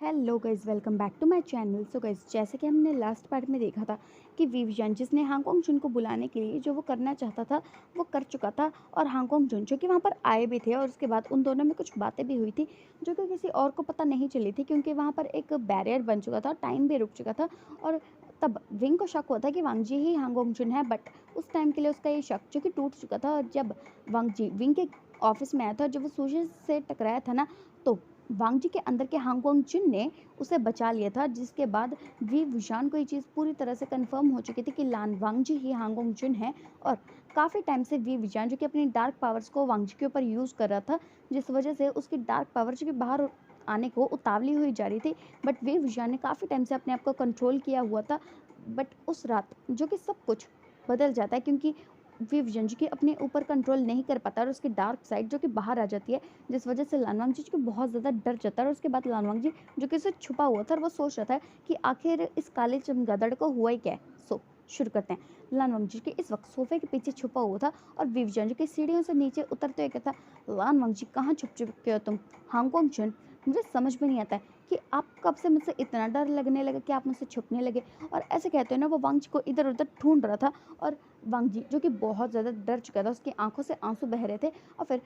Hello guys, welcome back to my channel. So guys, जैसे कि हमने लास्ट पार्ट में देखा था कि विवियन जिसने हांगकांग जुन को बुलाने के लिए जो वो करना चाहता था वो कर चुका था, और हांगकांग जुन जो कि वहाँ पर आए भी थे, और उसके बाद उन दोनों में कुछ बातें भी हुई थी जो कि किसी और को पता नहीं चली थी, क्योंकि वहाँ पर एक बैरियर बन चुका था, टाइम भी रुक चुका था। और तब विंग को शक हुआ था कि वांग जी ही हांगकांग जुन है, बट उस टाइम के लिए उसका ये शक जो कि टूट चुका था। और जब वांग जी विंग के ऑफिस में आया था, जब वो सूर्य से टकराया था ना, तो वांग जी के अंदर के हांगकांग जुन ने उसे बचा लिया था, जिसके बाद वी विशान को ये चीज़ पूरी तरह से कंफर्म हो चुकी थी कि लान वांग जी ही हांगकांग जुन है। और काफ़ी टाइम से वी विशान जो कि अपनी डार्क पावर्स को वांग जी के ऊपर यूज़ कर रहा था, जिस वजह से उसकी डार्क पावर जो कि बाहर आने को उतावली हुई जा रही थी। बट वी विशान ने काफ़ी टाइम से अपने आप को कंट्रोल किया हुआ था। बट उस रात जो कि सब कुछ बदल जाता है, क्योंकि विव जंजीकी अपने ऊपर कंट्रोल नहीं कर पाता और उसकी डार्क साइड जो कि बाहर आ जाती है, जिस वजह से लानवांग जी को बहुत ज़्यादा डर जाता है। और उसके बाद लानवांग जी जो कि उसे छुपा हुआ था, और वो सोच रहा था कि आखिर इस काले चमगादड़ को हुआ ही क्या है। सो शुरू करते हैं। लानवांग जी के इस वक्त सोफे के पीछे छुपा हुआ था, और विव जंजी की सीढ़ियों से नीचे उतरते हुए कहता, लानवांग जी कहाँ छुप चुके हो तुम हांगकांग चुन? मुझे समझ में नहीं आता है कि आप कब से मुझसे इतना डर लगने लगे कि आप मुझसे छुपने लगे। और ऐसे कहते हैं ना, वो वांग जी को इधर उधर ढूंढ रहा था। और वांग जी जो कि बहुत ज़्यादा डर चुका था, उसकी आंखों से आंसू बह रहे थे। और फिर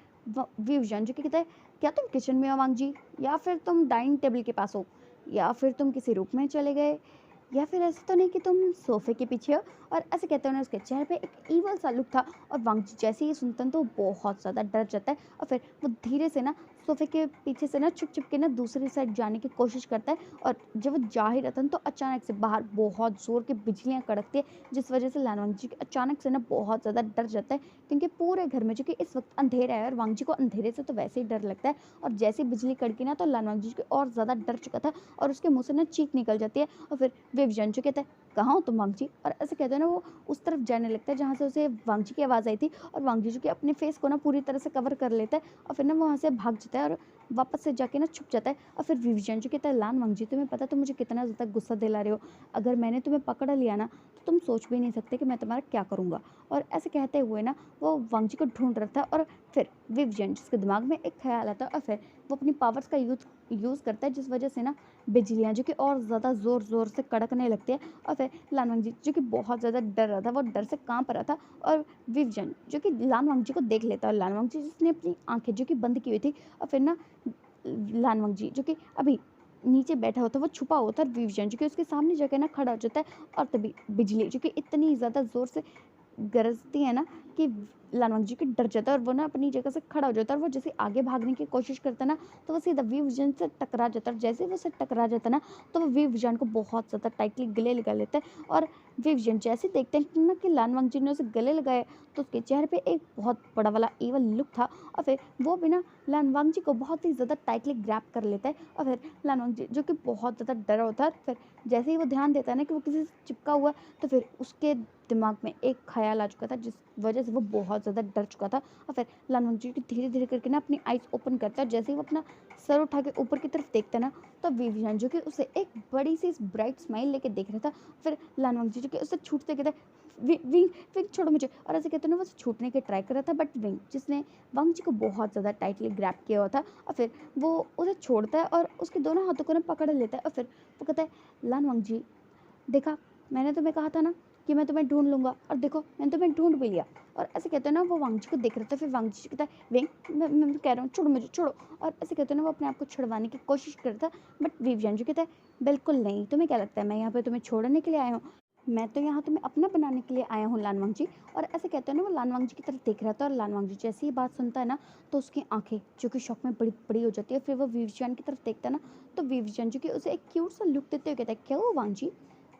विवजन जो कि कहता है, क्या तुम किचन में हो वांग जी, या फिर तुम डाइनिंग टेबल के पास हो, या फिर तुम किसी रूप में चले गए, या फिर ऐसे तो नहीं कि तुम सोफे के पीछे हो? और ऐसे कहते हैं, उसके चेहरे पे एक ईवल सा लुक था। और वांग जी जैसे ही सुनता है तो बहुत ज़्यादा डर जाता है, और फिर वो धीरे से ना सोफे के पीछे से ना छुप छुप के ना दूसरी साइड जाने की कोशिश करता है। और जब वो जा ही रहता है तो अचानक से बाहर बहुत ज़ोर की बिजलियाँ कड़कती है, जिस वजह से लानवांग जी अचानक से ना बहुत ज़्यादा डर जाता है, क्योंकि पूरे घर में जो कि इस वक्त अंधेरा है, और वांग जी को अंधेरे से तो वैसे ही डर लगता है। और जैसे बिजली कड़की ना, तो लानवांग जी और ज़्यादा डर चुका था, और उसके मुंह से ना चीख निकल जाती है। और फिर विवजन जो कहता है, कहाँ हो तुम वांग जी? और ऐसे कहते हैं ना, वो उस तरफ जाने लगता है जहाँ से उसे वांग जी की आवाज़ आई थी। और वांग जी जो कि अपने फेस को ना पूरी तरह से कवर कर लेता है, और फिर ना वहाँ से भाग जाता है, और वापस से जाके ना छुप जाता है। और फिर विवजन जो कहता है, लान वांग जी तुम्हें पता तुम मुझे कितना ज़्यादा गुस्सा दिला रहे हो, अगर मैंने तुम्हें पकड़ लिया ना तो तुम सोच भी नहीं सकते कि मैं तुम्हारा क्या करूँगा। और ऐसे कहते हुए ना वो वांग जी को ढूंढ रहा था। और फिर विवजन जिसके दिमाग में एक ख्याल आता है, और फिर वो अपनी पावर्स का यूज़ करता है, जिस वजह से ना बिजलियाँ जो कि और ज़्यादा ज़ोर ज़ोर से कड़कने लगती है। और फिर लानवांग जी जो कि बहुत ज़्यादा डर रहा था, वो डर से कांप रहा था। और विवजन जो कि लानवांग जी को देख लेता है, और लानवांग जी जिसने अपनी आंखें जो कि बंद की हुई थी, और फिर ना लानवांग जी जो कि अभी नीचे बैठा होता है, वो छुपा होता है, और विवजन जो कि उसके सामने जाके ना खड़ा हो जाता है। और तभी बिजली जो कि इतनी ज़्यादा ज़ोर से गरजती है ना, कि लानवांग जी के डर जाता है, और वो ना अपनी जगह से खड़ा हो जाता है। और वो जैसे आगे भागने की कोशिश करता है ना, तो वो सीधा विवजन से टकरा जाता है। और जैसे ही वो उससे टकरा जाता है ना, तो वो विवजन को बहुत ज़्यादा टाइटली गले लगा लेता है। और विवजन जैसे देखते हैं ना कि लानवांग जी ने उसे गले लगाए, तो उसके चेहरे पे एक बहुत बड़ा वाला ईवल लुक था। और फिर वो भी ना लानवांग जी को बहुत ही ज़्यादा टाइटली ग्रैप कर लेता है। और फिर लानवांग जी जो कि बहुत ज़्यादा डरा होता है, फिर जैसे ही वो ध्यान देता है ना कि वो किसी से चिपका हुआ है, तो फिर उसके दिमाग में एक ख़्याल आ चुका था, जिस वजह से वो बहुत ज़्यादा डर चुका था। और फिर लानवांग जी धीरे-धीरे करके ना अपनी आइज़ ओपन करता है, जैसे ही वो अपना सर उठा के ऊपर की तरफ देखता है ना, तो विवियन जो कि उसे एक बड़ी-सी ब्राइट स्माइल लेके देख रहा था। फिर लानवांग जी जो कि उसे छूटते कहता है, विंग विंग छोड़ो मुझे। और ऐसे कहते हैं ना, वो उसे छूटने की ट्राई कर रहा था, बट विंग जिसने वांग जी को बहुत ज़्यादा टाइटली ग्रैब किया हुआ था, और फिर वो उसे छोड़ता है और उसके दोनों हाथों को ना पकड़ लेता है। और फिर वो कहता है, लानवांग जी देखा, मैंने तुम्हें कहा था ना कि मैं तुम्हें ढूंढ लूंगा, और देखो मैंने तुम्हें ढूंढ भी लिया। और ऐसे कहते हैं ना, वो वांग जी को देख रहा था। फिर वांग जी कहता है, वेंग मैं कह रहा हूँ छोड़ो मुझे, छोड़ो। और ऐसे कहते हैं ना, वो अपने आप को छुड़वाने की कोशिश कर रहा था, बट विवियन जी कहता है, बिल्कुल नहीं, तुम्हें क्या लगता है मैं यहाँ पे तुम्हें छोड़ने के लिए आया हूँ? मैं तो यहाँ तुम्हें अपना बनाने के लिए आया हूँ लानवांग जी। और ऐसे कहते हैं ना, वो लानवांग जी की तरफ देख रहा था, और लानवांग जी जैसे ही बात सुनता है ना, तो उसकी आंखें जो कि शौक में बड़ी बड़ी हो जाती है। फिर वो विवियन की तरफ देखता है ना, तो विवियन जो कि उसे एक क्यूट सा लुक देते हुए कहता है, क्या हुआ वांग जी,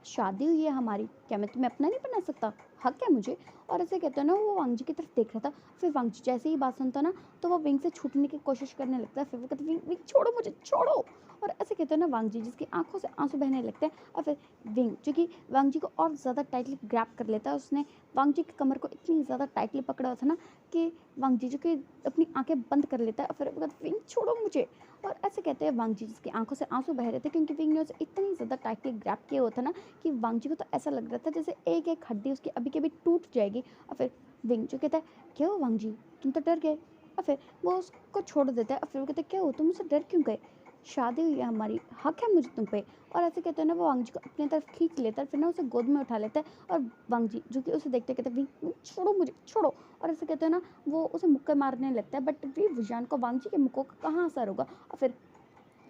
शादी हुई है हमारी, क्या मैं तुम्हें अपना नहीं बना सकता? हक है मुझे। और ऐसे कहते हैं ना, वो वांग जी की तरफ देख रहा था। फिर वांग जी जैसे ही बात सुनता ना, तो वो विंग से छूटने की कोशिश करने लगता है। फिर वो कहता है, विंग विंग छोड़ो मुझे, छोड़ो। और ऐसे कहते हैं ना, वांग जी जिसकी आंखों से आंसू बहने लगते हैं। और फिर विंग जो कि वांग जी को और ज़्यादा टाइटली ग्रैप कर लेता है। उसने वांग जी की कमर को इतनी ज़्यादा टाइटली पकड़ा हुआ था ना, कि वांग जी जो कि अपनी आंखें बंद कर लेता है। और फिर वो कहता है, विंग छोड़ो मुझे। और ऐसे कहते हैं, वांग जी जिसकी आंखों से आंसू बह रहे थे, क्योंकि विंग ने उसे इतनी ज़्यादा टाइटली ग्रैप किया हुआ था ना, कि वांग जी को तो ऐसा लग रहा था जैसे एक एक हड्डी उसकी अभी के अभी टूट जाएगी। और फिर विंग जो कहता है, क्या हो वांग जी, तुम तो डर गए। और फिर वो उसको छोड़ देता है। और फिर वो कहता है, क्या हो तुम मुझसे डर क्यों गए? शादी हुई है हमारी, हक है मुझे तुम पे। और ऐसे कहते हैं ना वो वांग जी को अपनी तरफ खींच लेता है, फिर ना उसे गोद में उठा लेता है। और वांग जी जो कि उसे देखते कहते हैं, "विंग, विंग, छोड़ो मुझे, छोड़ो।" और ऐसे कहते हैं ना वो उसे मुक्के मारने लगता है, बट वी विजान को वांग जी के मुक्कों का कहाँ असर होगा। और फिर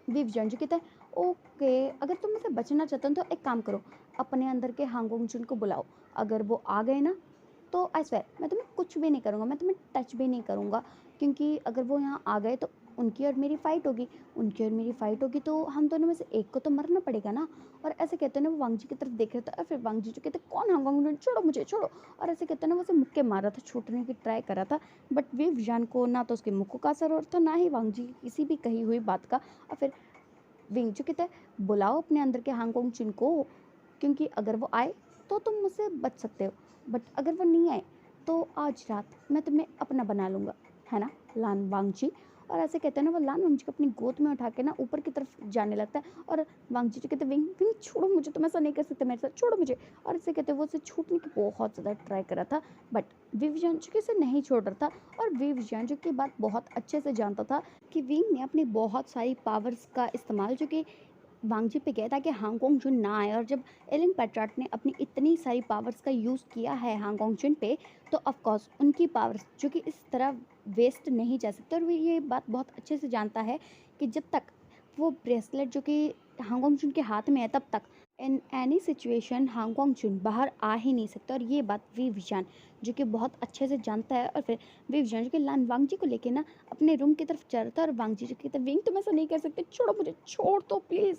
वी विजान जी कहता है, ओके अगर तुम मुझसे बचना चाहते हो तो एक काम करो, अपने अंदर के हांगोंग जुन को बुलाओ। अगर वो आ गए ना तो आई स्वेयर मैं तुम्हें कुछ भी नहीं करूँगा, मैं तुम्हें टच भी नहीं करूँगा। क्योंकि अगर वो यहाँ आ गए तो उनकी और मेरी फ़ाइट होगी, उनकी और मेरी फ़ाइट होगी तो हम दोनों में से एक को तो मरना पड़ेगा ना। और ऐसे कहते हैं ना वो वांग जी की तरफ देख रहे थे, और फिर वांग जी जो कहते हैं, कौन हांगोंग, छोड़ो मुझे, छोड़ो। और ऐसे कहते हैं ना वो उसे मुक्के मार रहा था, छूटने की ट्राई कर रहा था, बट वे विजान को ना तो उसके मुक्कों का असर हो रहा था, ना ही वांग जी की किसी भी कही हुई बात का। और फिर विंग जो कहता है, बुलाओ अपने अंदर के हांगकांग चिन को, क्योंकि अगर वो आए तो तुम मुझसे बच सकते हो, बट अगर वो नहीं आए तो आज रात मैं तुम्हें अपना बना लूँगा, है ना लान वांग जी। और ऐसे कहते हैं ना वो लान वांग जी को अपनी गोद में उठा के ना ऊपर की तरफ जाने लगता है। और वांग जी जो कहते हैं, विंग विंग छोड़ो मुझे, तुम ऐसा नहीं कर सकते मेरे साथ, छोड़ो मुझे। और ऐसे कहते हैं वो उसे छूटने की बहुत ज़्यादा ट्राई कर रहा था, बट विविजन जो कि उसे नहीं छोड़ रहा था। और विविजन जो कि बात बहुत अच्छे से जानता था कि विंग ने अपनी बहुत सारी पावर्स का इस्तेमाल जो कि वांगजी पे किया ताकि हांगकांग जुन ना आए। और जब एलन पेट्राट ने अपनी इतनी सारी पावर्स का यूज़ किया है हांगकांग जुन पे, तो ऑफ कोर्स उनकी पावर्स जो कि इस तरह वेस्ट नहीं जा सकते। और वो ये बात बहुत अच्छे से जानता है कि जब तक वो ब्रेसलेट जो कि हांगकांग जुन के हाथ में है तब तक इन एनी सिचुएशन हांगकांग जुन बाहर आ ही नहीं सकता। और ये बात वी विजान जो कि बहुत अच्छे से जानता है। और फिर वी विजान जो कि लान वांगजी को लेके ना अपने रूम की तरफ चल रहा था, और वांगजी जो कहते हैं, विंग तुम ऐसा नहीं कर सकते, छोड़ो मुझे, छोड़ दो प्लीज़,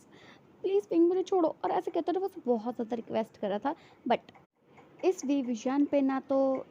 प्लीज़ विंग मुझे छोड़ो। और ऐसे कहते ना बस बहुत ज़्यादा रिक्वेस्ट कर रहा था, बट इस वी विजान पे ना तो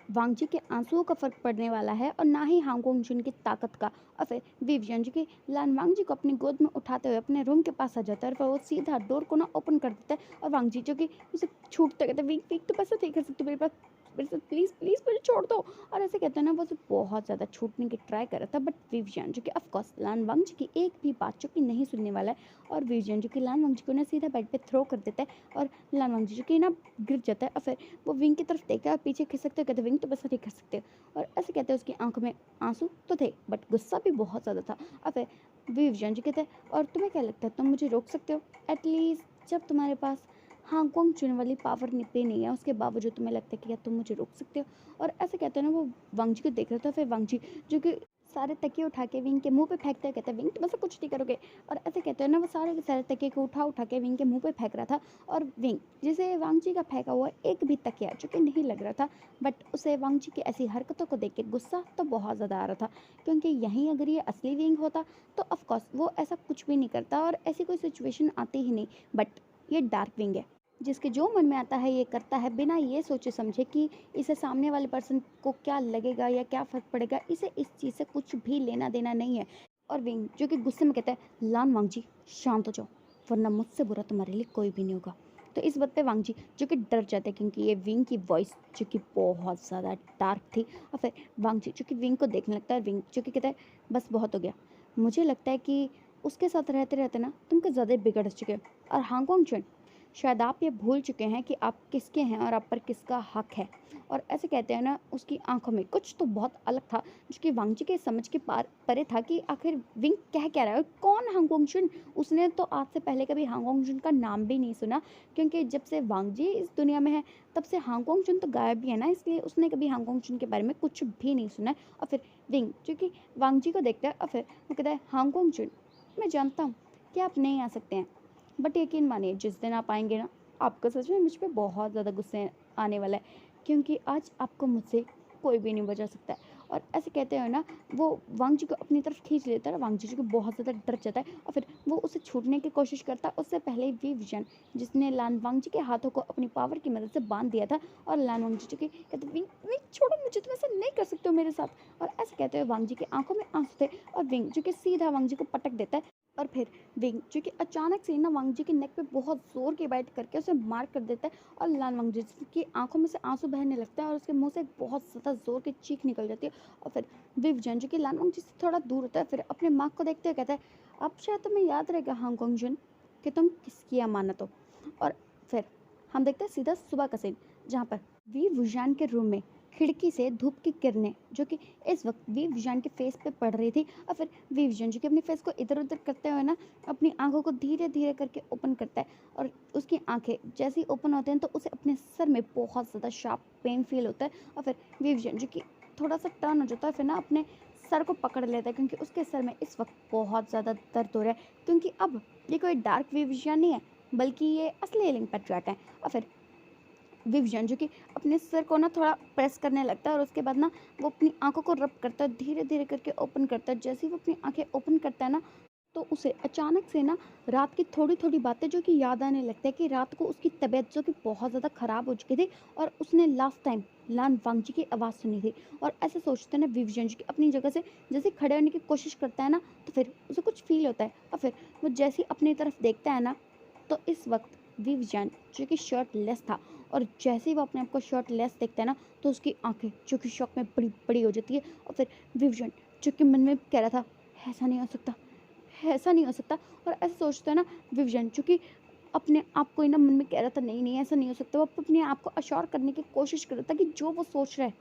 वांगजी के आंसुओं का फ़र्क पड़ने वाला है और ना ही हांगकांग जुन की ताकत का। और फिर वी विजान जी की लान वांगजी को अपनी गोद में उठाते हुए अपने रूम के पास आ जाता है, और फिर वो सीधा डोर को ना ओपन कर देता है। और वांगजी जो कि उसे छूटते कहते हैं, विंग विंग तो पैसा नहीं कर सकते मेरे पास, मेरे साथ प्लीज़ प्लीज़ मुझे छोड़ दो। और ऐसे कहते हैं ना वो उसे बहुत ज़्यादा छूटने की ट्राई कर रहा था, बट विवियन जो कि ऑफकोर्स लान वांगजी की एक भी बात जो कि नहीं सुनने वाला है। और विवियन जो कि लान वांगजी को ना सीधा बेड पे थ्रो कर देता है, और लान वांगजी जो कि ना गिर जाता है। और फिर वो विंग की तरफ देखा और पीछे खिसकते कहते, विंग तो बस नहीं कर सकते। और ऐसे कहते हैं उसकी आंखों में आंसू तो थे, बट गुस्सा भी बहुत ज़्यादा था। और फिर विवियन जी कहते हैं, और तुम्हें क्या लगता है तुम मुझे रोक सकते हो एटलीस्ट, जब तुम्हारे पास हांगकांग चुनने वाली पावर पे नहीं है उसके बावजूद तुम्हें लगता है कि क्या तुम मुझे रोक सकते हो। और ऐसे कहते हैं ना वो वांग जी को देख रहा था, फिर वांग जी जो कि सारे तकिए उठा के विंग के मुंह पे फेंकते हैं, कहते हैं, विंग तुम ऐसा कुछ नहीं करोगे। और ऐसे कहते हैं ना वो सारे के सारे तकिए को उठा उठा के विंग के मुंह पे फेंक रहा था। और विंग जिसे वांग जी का फेंका हुआ एक भी तकिया जो कि नहीं लग रहा था, बट उसे वांग जी की ऐसी हरकतों को देख के गुस्सा तो बहुत ज़्यादा आ रहा था, क्योंकि यहीं अगर ये असली विंग होता तो ऑफकोर्स वो ऐसा कुछ भी नहीं करता और ऐसी कोई सिचुएशन आती ही नहीं। बट ये डार्क विंग है, जिसके जो मन में आता है ये करता है, बिना ये सोचे समझे कि इसे सामने वाले पर्सन को क्या लगेगा या क्या फ़र्क पड़ेगा, इसे इस चीज़ से कुछ भी लेना देना नहीं है। और विंग जो कि गुस्से में कहता है, लान वांग जी शांत हो जाओ, वरना मुझसे बुरा तुम्हारे लिए कोई भी नहीं होगा। तो इस बात पे वांग जी जो कि डर जाते हैं, क्योंकि ये विंग की वॉइस जो कि बहुत ज़्यादा डार्क थी। और फिर वांग जी जो कि विंग को देखने लगता है, विंग जो कि कहता है, बस बहुत हो गया, मुझे लगता है कि उसके साथ रहते रहते ना तुम कुछ ज़्यादा बिगड़ चुके हो। और हांगकांग चुन, शायद आप ये भूल चुके हैं कि आप किसके हैं और आप पर किसका हक है। और ऐसे कहते हैं ना उसकी आंखों में कुछ तो बहुत अलग था, जो कि वांगजी के समझ के पार परे था कि आखिर विंग कह क्या रहा है, और कौन हांगकांग। उसने तो आज से पहले कभी हांगकांग का नाम भी नहीं सुना, क्योंकि जब से वांगजी इस दुनिया में है तब से हांगकांग तो गायब ही है ना, इसलिए उसने कभी हांगकांग के बारे में कुछ भी नहीं सुना है। और फिर विंग जो कि वांगजी को देखता है और फिर वो कहता है, हांगकांग, मैं जानता हूँ कि आप नहीं आ सकते हैं, बट यकीन मानिए जिस दिन आप आएंगे ना, आपको सच में मुझ पे बहुत ज़्यादा गुस्से आने वाला है, क्योंकि आज आपको मुझसे कोई भी नहीं बचा सकता है। और ऐसे कहते हैं ना वो वांग जी को अपनी तरफ खींच लेता है, और वांग जी को बहुत ज़्यादा डर जाता है, और फिर वो उसे छूटने की कोशिश करता है। उससे पहले वी विजन जिसने लान वांग जी के हाथों को अपनी पावर की मदद से बांध दिया था, और लान वांग जी के कहते, विंग विंग छोड़ो मुझे, तुम ऐसा नहीं कर सकते हो मेरे साथ। और ऐसे कहते हुए वांग जी की आंखों में आंसू थे, और विंग जो कि सीधा वांग जी को पटक देता है। और फिर विंग जो कि अचानक से ना वांग जी के नेक पे बहुत जोर की बाइट करके उसे मार कर देता है, और लान वांग जी की आंखों में से आंसू बहने लगता है और उसके मुंह से बहुत ज़्यादा जोर की चीख निकल जाती है। और फिर विव जन जो कि लान वांग जी से थोड़ा दूर होता है, फिर अपने माँ को देखते हुए कहता है, अब शायद तुम्हें याद रहेगा हांगकांग जन कि तुम किसकी अमानत हो। और फिर हम देखते हैं सीधा सुबह का सीन, जहाँ पर वी वुजान के रूम में खिड़की से धूप की किरणें जो कि इस वक्त वी विजान के फेस पे पड़ रही थी, और फिर वी विजान जो कि अपने फेस को इधर उधर करते हुए ना अपनी आंखों को धीरे धीरे करके ओपन करता है। और उसकी आंखें जैसे ही ओपन होते हैं तो उसे अपने सर में बहुत ज़्यादा शार्प पेन फील होता है। और फिर वी विजान जो कि थोड़ा सा टर्न हो जाता है, फिर ना अपने सर को पकड़ लेता है क्योंकि उसके सर में इस वक्त बहुत ज़्यादा दर्द हो रहा है, क्योंकि अब ये कोई डार्क वी विजान नहीं है, बल्कि ये असली एलिंग पेट्रियाट है। और फिर विवजन जो कि अपने सिर को ना थोड़ा प्रेस करने लगता है, और उसके बाद ना वो अपनी आंखों को रब करता है, धीरे धीरे करके ओपन करता है। जैसे ही वो अपनी आंखें ओपन करता है ना, तो उसे अचानक से ना रात की थोड़ी थोड़ी बातें जो कि याद आने लगता है कि रात को उसकी तबीयत जो कि बहुत ज़्यादा ख़राब हो चुकी थी, और उसने लास्ट टाइम लान वांगजी की आवाज़ सुनी थी। और ऐसे सोचते हैं ना विवजन जो कि अपनी जगह से जैसे खड़े होने की कोशिश करता है ना, तो फिर उसे कुछ फील होता है। और फिर वो जैसे ही अपनी तरफ देखता है ना, तो इस वक्त विवजान जो कि शर्ट लेस था, और जैसे ही वो अपने आप को शर्ट लेस देखता है ना, तो उसकी आंखें जो कि शौक में बड़ी बड़ी हो जाती है। और फिर विवजान जो कि मन में कह रहा था ऐसा नहीं हो सकता, ऐसा नहीं हो सकता, और ऐसा सोचता है ना विवजान जो कि अपने आप को ही ना मन में कह रहा था नहीं नहीं ऐसा नहीं हो सकता। वो अपने आप को अश्योर करने की कोशिश कर रहा था कि जो वो सोच रहा है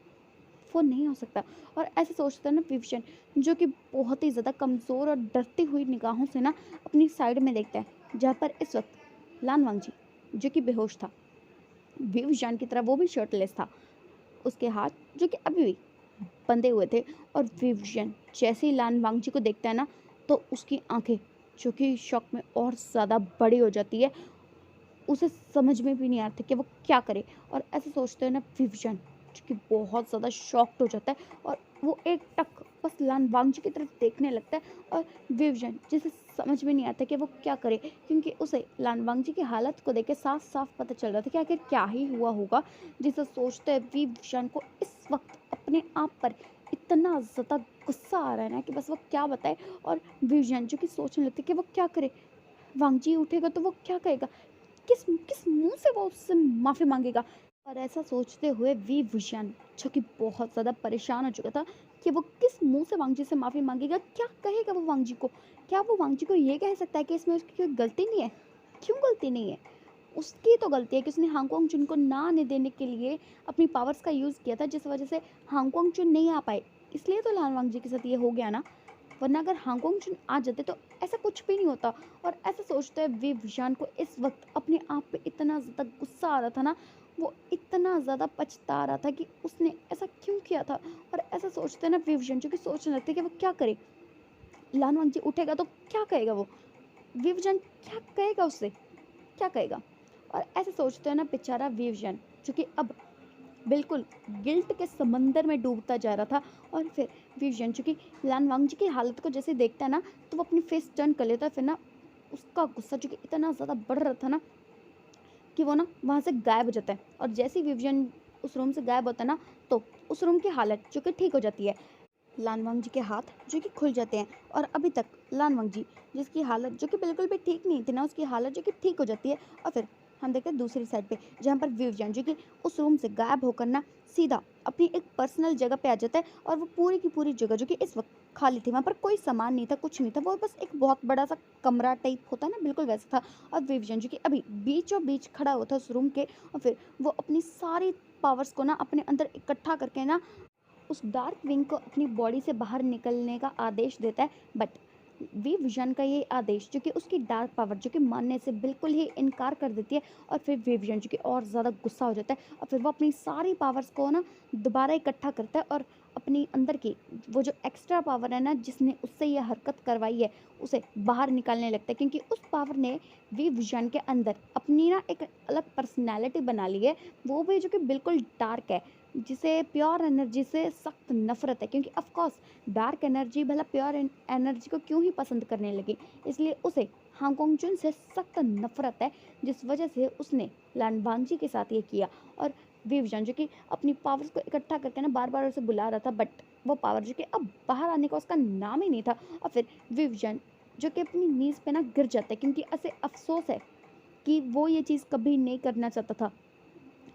वो नहीं हो सकता। और ऐसे सोचता है ना विवशन जो कि बहुत ही ज़्यादा कमज़ोर और डरती हुई निगाहों से ना अपनी साइड में देखता है, जहाँ पर इस वक्त लान वांगजी जो कि बेहोश था, विवजान की तरह वो भी शर्टलेस था, उसके हाथ जो कि अभी भी बंधे हुए थे। और विवजन जैसे ही लान वांगजी को देखता है ना, तो उसकी आंखें जो कि शौक में और ज़्यादा बड़ी हो जाती है। उसे समझ में भी नहीं आता कि वो क्या करे। और ऐसे सोचते हैं ना विवजन जो कि बहुत ज़्यादा शॉक्ड हो जाता है, और वो एक टक बस लान वांगजी की तरफ देखने लगता है। और विवजन जिसे समझ में नहीं आता कि वो क्या करे, क्योंकि उसे लान वांगजी की हालत को देख के साफ साफ पता चल रहा था कि आखिर क्या ही हुआ होगा, जिसे सोचते हैं विवजन को इस वक्त अपने आप पर इतना ज़्यादा गुस्सा आ रहा है ना कि बस वो क्या बताए। और विवजन जो कि सोचने लगती है कि वो क्या करे, वांगजी उठेगा तो वो क्या कहेगा, किस किस मुंह से वो उससे माफ़ी मांगेगा। और ऐसा सोचते हुए वी विशान जो कि बहुत ज़्यादा परेशान हो चुका था कि वो किस मुंह से वांगजी से माफ़ी मांगेगा, क्या कहेगा वो वांगजी को। क्या वो वांगजी को ये कह सकता है कि इसमें उसकी कोई गलती नहीं है? क्यों गलती नहीं है? उसकी तो गलती है कि उसने हांगकांग चुन को ना आने देने के लिए अपनी पावर्स का यूज़ किया था, जिस वजह से हांगकांग चुन नहीं आ पाए। इसलिए तो लाल वांगजी के साथ ये हो गया ना, वरना अगर हांगकांग चुन आ जाते तो ऐसा कुछ भी नहीं होता। और ऐसा सोचते हुए वे विशान को इस वक्त अपने आप पे इतना ज़्यादा गुस्सा आ रहा था ना, वो इतना ज़्यादा पछता रहा था कि उसने ऐसा क्यों किया था। और ऐसा सोचते हैं ना विवजन जो कि सोचने लगते कि वो क्या करे, लान वांगजी उठेगा तो क्या कहेगा वो, विवजन क्या कहेगा उससे, क्या कहेगा। और ऐसे सोचते हैं ना बेचारा विवजन जो कि अब बिल्कुल गिल्ट के समंदर में डूबता जा रहा था। और फिर विजन चूंकि लान वांगजी की हालत को जैसे देखता है ना, तो वो अपनी फेस टर्न कर लेता है। फिर ना उसका गुस्सा जो कि इतना ज़्यादा बढ़ रहा था ना, कि वो ना वहाँ से गायब हो जाता है। और जैसे ही विजन उस रूम से गायब होता है ना, तो उस रूम की हालत जो कि ठीक हो जाती है। लान वांगजी के हाथ जो कि खुल जाते हैं, और अभी तक लान वांगजी जिसकी हालत जो कि बिल्कुल भी ठीक नहीं थी ना, उसकी हालत जो कि ठीक हो जाती है। और फिर हम देखते हैं दूसरी साइड पे, जहाँ पर विवजन जो कि उस रूम से गायब होकर ना सीधा अपनी एक पर्सनल जगह पे आ जाता है। और वो पूरी की पूरी जगह जो कि इस वक्त खाली थी, वहाँ पर कोई सामान नहीं था, कुछ नहीं था, वो बस एक बहुत बड़ा सा कमरा टाइप होता है ना, बिल्कुल वैसा था। और विवजन जो कि अभी बीचों बीच खड़ा हुआ था उस रूम के, और फिर वो अपनी सारी पावर्स को ना अपने अंदर इकट्ठा करके ना उस डार्क विंग को अपनी बॉडी से बाहर निकलने का आदेश देता है। बट वी विजन का ये आदेश जो कि उसकी डार्क पावर जो कि मानने से बिल्कुल ही इनकार कर देती है। और फिर वी विजन जो कि और ज़्यादा गुस्सा हो जाता है, और फिर वो अपनी सारी पावर्स को ना दोबारा इकट्ठा करता है, और अपनी अंदर की वो जो एक्स्ट्रा पावर है ना जिसने उससे ये हरकत करवाई है, उसे बाहर निकालने लगता है, क्योंकि उस पावर ने वी विजन के अंदर अपनी ना एक अलग पर्सनैलिटी बना ली है। वो भी जो कि बिल्कुल डार्क है, जिसे प्योर एनर्जी से सख्त नफरत है, क्योंकि ऑफ कोर्स डार्क एनर्जी भला प्योर एनर्जी को क्यों ही पसंद करने लगी, इसलिए उसे हांगकांग चुन से सख्त नफरत है, जिस वजह से उसने लान वांगजी के साथ ये किया। और विवजन जो कि अपनी पावर्स को इकट्ठा करके ना बार बार उसे बुला रहा था, बट वो पावर जो कि अब बाहर आने का उसका नाम ही नहीं था। और फिर विवजन जो कि अपनी नीज़ पे ना गिर जाता है, क्योंकि ऐसे अफसोस है कि वो ये चीज़ कभी नहीं करना चाहता था।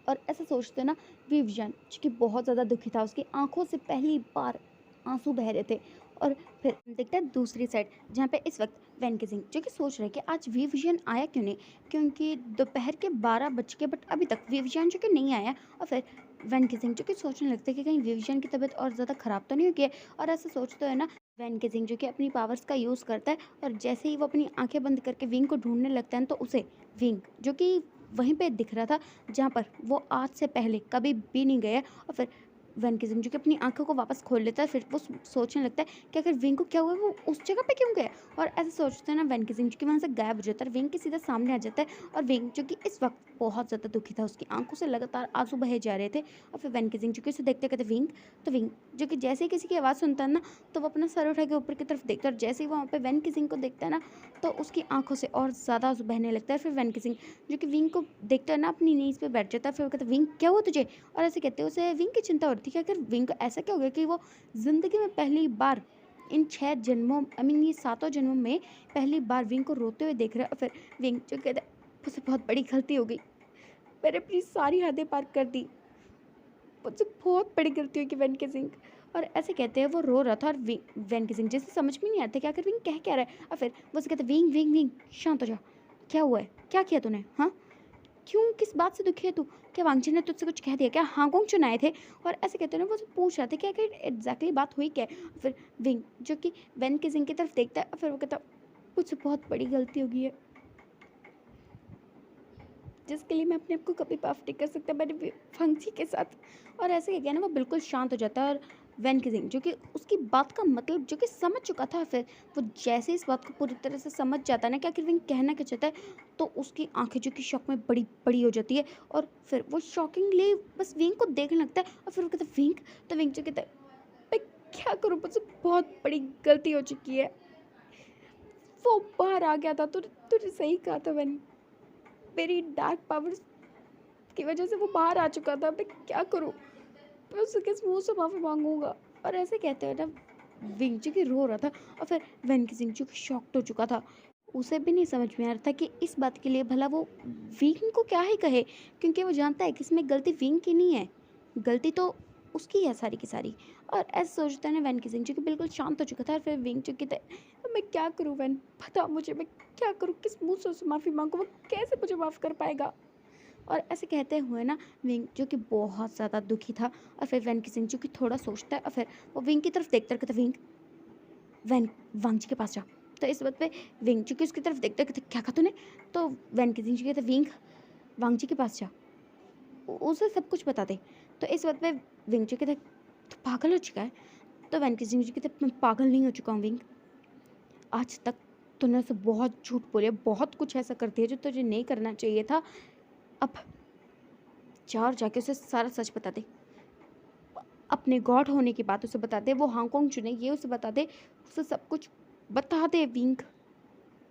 और ऐसा सोचते ना विवजन जो कि बहुत ज़्यादा दुखी था, उसकी आंखों से पहली बार आंसू बह रहे थे। और फिर देखता है दूसरी साइड जहाँ पे इस वक्त वैन किसिंग जो कि सोच रहे कि आज वी विजन आया क्यों नहीं, क्योंकि दोपहर के 12 बज के बट अभी तक वी विजन जो कि नहीं आया। और फिर वैन किसिंग जो कि सोचने लगता है कि कहीं वी विजन की तबीयत और ज़्यादा ख़राब तो नहीं हो गई है। और ऐसा सोचते है ना, वैन किसिंग जो कि अपनी पावर्स का यूज़ करता है और जैसे ही वो अपनी आंखें बंद करके विंग को ढूंढने लगता है तो उसे विंग जो कि वहीं पे दिख रहा था जहाँ पर वो आज से पहले कभी भी नहीं गया। और फिर वैन किसिंग जो कि अपनी आंखों को वापस खोल लेता है, फिर वो सोचने लगता है कि अगर विंग को क्या हुआ, वो उस जगह पे क्यों गया। और ऐसे सोचते हैं ना, वैन किसिंग जो कि वहाँ से गायब हो जाता है, विंग के सीधा सामने आ जाता है। और विंग जो कि इस वक्त बहुत ज़्यादा दुखी था, उसकी आंखों से लगातार आंसू बहे जा रहे थे। और फिर वैन किसिंग जो कि उसे देखते कहते विंग। तो विंग जो कि जैसे ही किसी की आवाज़ सुनता है ना, तो वो अपना सर उठा के ऊपर की तरफ देखता है, और जैसे ही वहाँ पे वैन किसिंग को देखता है ना, तो उसकी आंखों से और ज़्यादा आंसू बहने लगता है। फिर वैन किसिंग जो कि विंग को देखता है ना, अपनी नीज पे बैठ जाता है। फिर वो कहता है विंग क्या हुआ तुझे। और ऐसे कहते हैं उसे विंग की चिंता हो रही थी कि अगर विंग को ऐसा क्या हो गया कि वो ज़िंदगी में पहली बार इन 6 जन्मों, आई मीन ये 7 जन्मों में पहली बार विंग को रोते हुए देख रहा है। और फिर विंग जो कहता है मुझसे बहुत बड़ी गलती हो गई, मैंने अपनी सारी हदें पार कर दी, मुझसे बहुत बड़ी गलती हुई कि वैन किसिंग। और ऐसे कहते हैं वो रो रहा था, और वैन किसिंग जैसे समझ में नहीं आता कि आखिर विंग कह क्या रहा है। और फिर वो से कहते विंग विंग विंग शांत हो जा, क्या हुआ है, क्या किया तूने, हाँ क्यों, किस बात से दुखी है तू, क्या वांगची ने तुझसे कुछ कह दिया, क्या हांगकांग चुनाए थे। और ऐसे कहते हैं ना, वो पूछ रहे थे कि आखिर एग्जैक्टली बात हुई क्या है। फिर विंग जो कि वैन किसिंग की तरफ देखता है, और फिर वो कहता मुझसे बहुत बड़ी गलती हो गई है जिसके लिए मैं अपने आप को कभी माफ़ नहीं कर सकता, मैंने फंक्सी के साथ। और ऐसे क्या ना, वो बिल्कुल शांत हो जाता है। और वैन किसिंग जो कि उसकी बात का मतलब जो कि समझ चुका था, फिर वो जैसे इस बात को पूरी तरह से समझ जाता है ना कि आखिर विंग कहना क्या चाहता है, तो उसकी आंखें जो कि शौक में बड़ी बड़ी हो जाती है। और फिर वो शॉकिंगली बस विंग को देखने लगता है। और फिर वो कहता है विंग। तो विंग जो कहता है मैं क्या करूँ, मुझसे बहुत बड़ी गलती हो चुकी है, वो बाहर आ गया था, तुझे तुझे सही कहा था वैन, मेरी डार्क पावर्स की वजह से वो बाहर आ चुका था, मैं क्या करूँ, मैं उससे किस मुँह से माफ़ी माँगूँगा। और ऐसे कहते हैं ना, विंग जो कि रो रहा था। और फिर वैन किसिंग जो कि शॉक्ड हो चुका था, उसे भी नहीं समझ में आ रहा था कि इस बात के लिए भला वो विंग को क्या ही कहे, क्योंकि वो जानता है कि इसमें गलती विंग की नहीं है, गलती तो उसकी है सारी की सारी। और ऐसे सोचता है ना, वैन किसिंग जो कि बिल्कुल शांत हो चुका था। और फिर विंग जो कि मैं क्या करूँ वैन, बता मुझे, मैं क्या करूँ, किस मुँह से उससे माफ़ी माँगूँ, वो कैसे मुझे माफ़ कर पाएगा। और ऐसे कहते हुए ना, विंग जो कि बहुत ज़्यादा दुखी था। और फिर वैन किसिंग जो कि थोड़ा सोचता है, और फिर वो विंग की तरफ देखता है, कहता विंग वैन वांगची के पास जा। तो इस बात पे विंग जो कि उसकी तरफ देखता है, कहता क्या कहा तूने। तो वैन किसिंग जो कहता विंग वांगची के पास जा, उसे सब कुछ बता दे। तो इस बात पे विंग जो कहता तू पागल हो चुका है। तो वैन किसिंग जो कहता मैं पागल नहीं हो चुका हूँ विंग, आज तक तूने उसे बहुत झूठ बोले, बहुत कुछ ऐसा कर दिया जो तुझे नहीं करना चाहिए था। अब जा और जाके उसे सारा सच बता दे, अपने गॉड होने की बात उसे बता दे, वो हांगकांग चुने ये उसे बता दे, उसे सब कुछ बता दे विंग,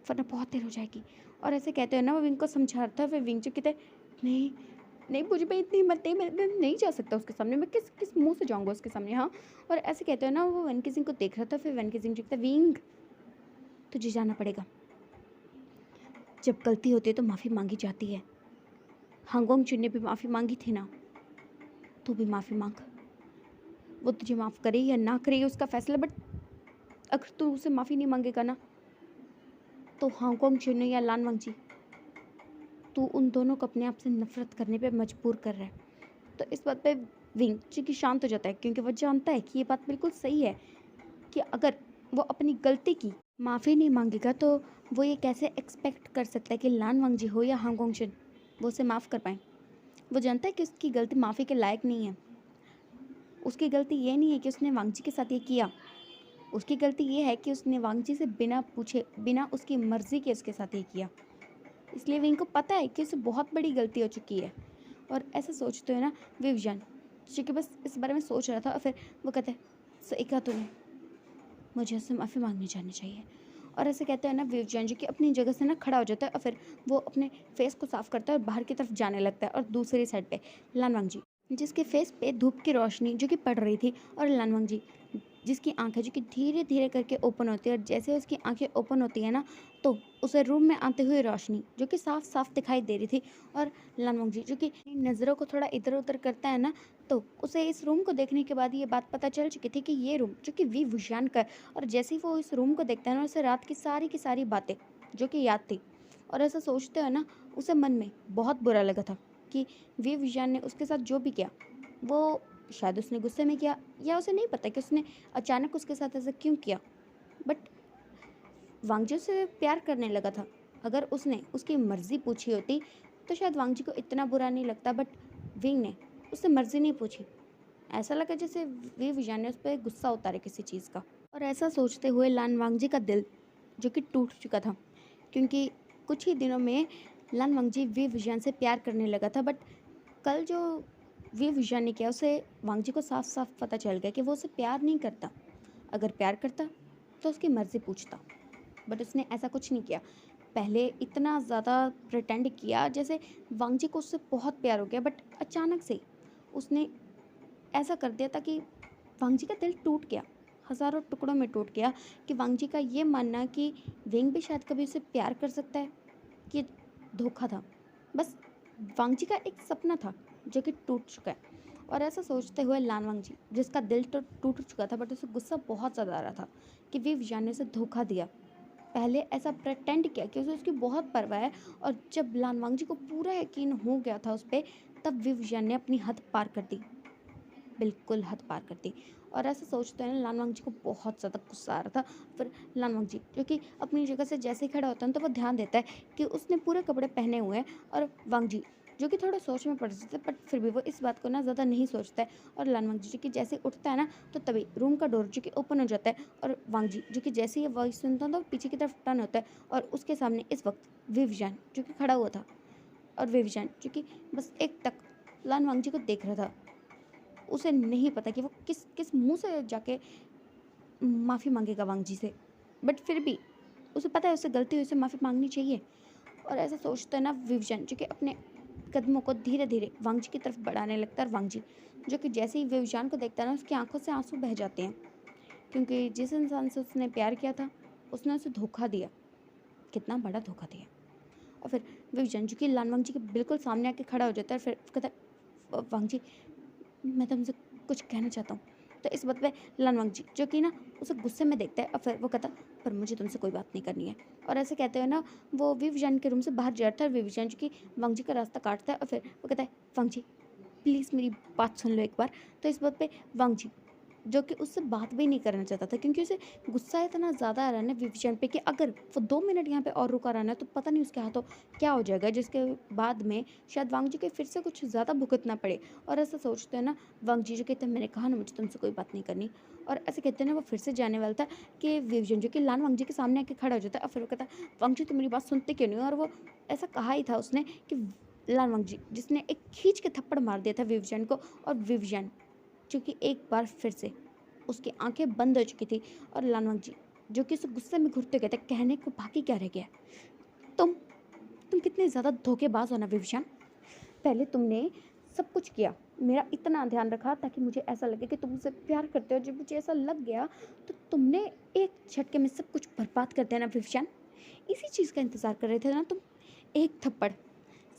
वरना बहुत देर हो जाएगी। और ऐसे कहते हैं ना, वो विंग को समझा रहा था। फिर विंग जो कहते नहीं नहीं, मुझे पे इतनी हिम्मत नहीं, मैं नहीं जा सकता उसके सामने, मैं किस किस मुंह से जाऊंगा उसके सामने, हाँ। और ऐसे कहते हैं ना, वो वैन किसिंग को देख रहा था। फिर वैन किसिंग जो कहता विंग तुझे जाना पड़ेगा, जब गलती होती है तो माफ़ी मांगी जाती है, हांगकांग चुन ने भी माफ़ी मांगी थी ना, तू भी माफ़ी मांग, वो तुझे माफ़ करे या ना करे ये उसका फैसला, बट अगर तू उसे माफ़ी नहीं मांगेगा ना, तो हांगकांग चुने या लान वांगची, तू उन दोनों को अपने आप से नफरत करने पे मजबूर कर रहा है। तो इस बात पे विंग जो कि शांत हो जाता है, क्योंकि वो जानता है कि ये बात बिल्कुल सही है कि अगर वो अपनी गलती की माफ़ी नहीं मांगेगा, तो वो ये कैसे एक्सपेक्ट कर सकता है कि लान वांगजी हो या हांगकांग चुन वो उसे माफ़ कर पाए। वो जानता है कि उसकी गलती माफ़ी के लायक नहीं है। उसकी गलती ये नहीं है कि उसने वांगजी के साथ ये किया, उसकी गलती ये है कि उसने वांगजी से बिना पूछे, बिना उसकी मर्ज़ी के उसके साथ ये किया। इसलिए विंग को पता है कि उसे बहुत बड़ी गलती हो चुकी है। और ऐसा सोचते हुए ना, विवजन जो कि बस इस बारे में सोच रहा था। और फिर वो कहते हैं सही कहा तूने, मुझे उससे माफ़ी मांगनी जानी चाहिए। और ऐसे कहते हैं ना, विवजन जो कि अपनी जगह से ना खड़ा हो जाता है, और फिर वो अपने फेस को साफ करता है और बाहर की तरफ जाने लगता है। और दूसरी साइड पे लान वांगजी जिसके फेस पे धूप की रोशनी जो कि पड़ रही थी, और लानवंग जी जिसकी आंखें जो कि धीरे धीरे करके ओपन होती है, और जैसे उसकी आंखें ओपन होती है ना, तो उसे रूम में आते हुए रोशनी जो कि साफ साफ दिखाई दे रही थी। और लानवंग जी जो कि अपनी नज़रों को थोड़ा इधर उधर करता है ना, तो उसे इस रूम को देखने के बाद ये बात पता चल चुकी थी कि ये रूम जो कि वी विशान का है। और जैसे ही वो इस रूम को देखता है ना, उसे रात की सारी बातें जो कि याद थी। और ऐसा सोचते हुए ना, उसे मन में बहुत बुरा लगा था कि वी विशान ने उसके साथ जो भी किया, वो शायद उसने गुस्से में किया, या उसे नहीं पता कि उसने अचानक उसके साथ ऐसा क्यों किया। बट वांगजी से प्यार करने लगा था। अगर उसने उसकी मर्ज़ी पूछी होती तो शायद वांगजी को इतना बुरा नहीं लगता, बट विंग ने उससे मर्ज़ी नहीं पूछी। ऐसा लगा जैसे वी विजान ने उस पर गुस्सा उतारे किसी चीज़ का। और ऐसा सोचते हुए लान वांगजी का दिल जो कि टूट चुका था, क्योंकि कुछ ही दिनों में लान वांगजी वी विजान से प्यार करने लगा था। बट कल जो वी विजान ने किया, उसे वांगजी को साफ साफ पता चल गया कि वो उसे प्यार नहीं करता। अगर प्यार करता तो उसकी मर्ज़ी पूछता, बट उसने ऐसा कुछ नहीं किया। पहले इतना ज़्यादा प्रिटेंड किया जैसे वांगजी को उससे बहुत प्यार हो गया, बट अचानक से उसने ऐसा कर दिया था कि वांगजी का दिल टूट गया, हज़ारों टुकड़ों में टूट गया। कि वांगजी का ये मानना कि विंग भी शायद कभी उसे प्यार कर सकता है, कि धोखा था। बस वांगजी का एक सपना था जो कि टूट चुका है। और ऐसा सोचते हुए लान वांगजी जिसका दिल तो टूट चुका था, बट उसे गुस्सा बहुत ज़्यादा आ रहा था कि वी विजान ने उसे धोखा दिया। पहले ऐसा प्रेटेंड किया कि उसे उसकी बहुत परवाह है, और जब लान वांगजी को पूरा यकीन हो गया था उस पर, तब वी विजान ने अपनी हद पार कर दी, बिल्कुल हद पार कर दी। और ऐसा सोचते हैं लान वांगजी को बहुत ज़्यादा गुस्सा आ रहा था। फिर लान वांगजी जो कि अपनी जगह से जैसे ही खड़ा होता है तो वो ध्यान देता है कि उसने पूरे कपड़े पहने हुए हैं। और वांगजी जो कि थोड़ा सोच में पड़ जाता है, बट फिर भी वो इस बात को ना ज़्यादा नहीं सोचता है। और लान वांगजी जो कि जैसे ही उठता है ना, तो तभी रूम का डोर जो कि ओपन हो जाता है, और वांगजी जो कि जैसे ही ये वॉइस सुनता है तो पीछे की तरफ टर्न होता है, और उसके सामने इस वक्त विवजान जो कि खड़ा हुआ था। और विवजान जो कि बस एक टक लान वांगजी को देख रहा था। उसे नहीं पता कि वो किस किस मुंह से जाके माफ़ी मांगेगा वांगजी से, बट फिर भी उसे पता है उसे गलती हुई, उसे माफ़ी मांगनी चाहिए। और ऐसा सोचता है ना, विवजन जो कि अपने कदमों को धीरे धीरे वांगजी की तरफ बढ़ाने लगता है। और वांगजी जो कि जैसे ही विवजान को देखता है ना, उसकी आंखों से आंसू बह जाते हैं, क्योंकि जिस इंसान से उसने प्यार किया था उसने उसे धोखा दिया, कितना बड़ा धोखा दिया। और फिर विवजन जो कि लान वांगजी के बिल्कुल सामने आके खड़ा हो जाता है, और फिर कहता है, वांगजी मैं तुमसे कुछ कहना चाहता हूँ। तो इस बात पे लानवंग जी जो कि ना उसे गुस्से में देखता है, और फिर वो कहता, पर मुझे तुमसे कोई बात नहीं करनी है। और ऐसे कहते हुए ना, वो विवजान के रूम से बाहर जाता है, और विवजान जो कि वांग जी का रास्ता काटता है, और फिर वो कहता है, वांग जी प्लीज़ मेरी बात सुन लो एक बार। तो इस बात पे वांग जी जो कि उससे बात भी नहीं करना चाहता था, क्योंकि उसे गुस्सा इतना ज़्यादा आ रहा है ना विवजान पे, कि अगर वो 2 मिनट यहाँ पे और रुका रहा ना, तो पता नहीं उसके हाथों क्या हो जाएगा, जिसके बाद में शायद वांग जी के फिर से कुछ ज़्यादा भुगतना पड़े। और ऐसा सोचते हैं ना, वांग जी जो कहते हैं, मैंने कहा ना मुझे तुमसे कोई बात नहीं करनी। और ऐसे कहते हैं ना, वो फिर से जाने वाला था कि विवजन जो कि लान वांग जी के सामने आके खड़ा हो जाता है, और फिर वो कहता है, वांग जी तुम मेरी बात सुनते क्यों नहीं हो। और वो ऐसा कहा ही था उसने कि लान वांग जी जिसने एक खींच के थप्पड़ मार दिया था विवजन को। और विवजन जो कि एक बार फिर से उसकी आंखें बंद हो चुकी थी। और लानवंग जी जो कि उसे गुस्से में घुरते गए थे, कहने को बाकी क्या रह गया, तुम तुम कितने ज़्यादा धोखेबाज हो ना विवशान। पहले तुमने सब कुछ किया, मेरा इतना ध्यान रखा ताकि मुझे ऐसा लगे कि तुम मुझसे प्यार करते हो। जब मुझे ऐसा लग गया तो तुमने एक झटके में सब कुछ बर्बाद कर दिया ना विवशान। इसी चीज़ का इंतज़ार कर रहे थे ना तुम। एक थप्पड़,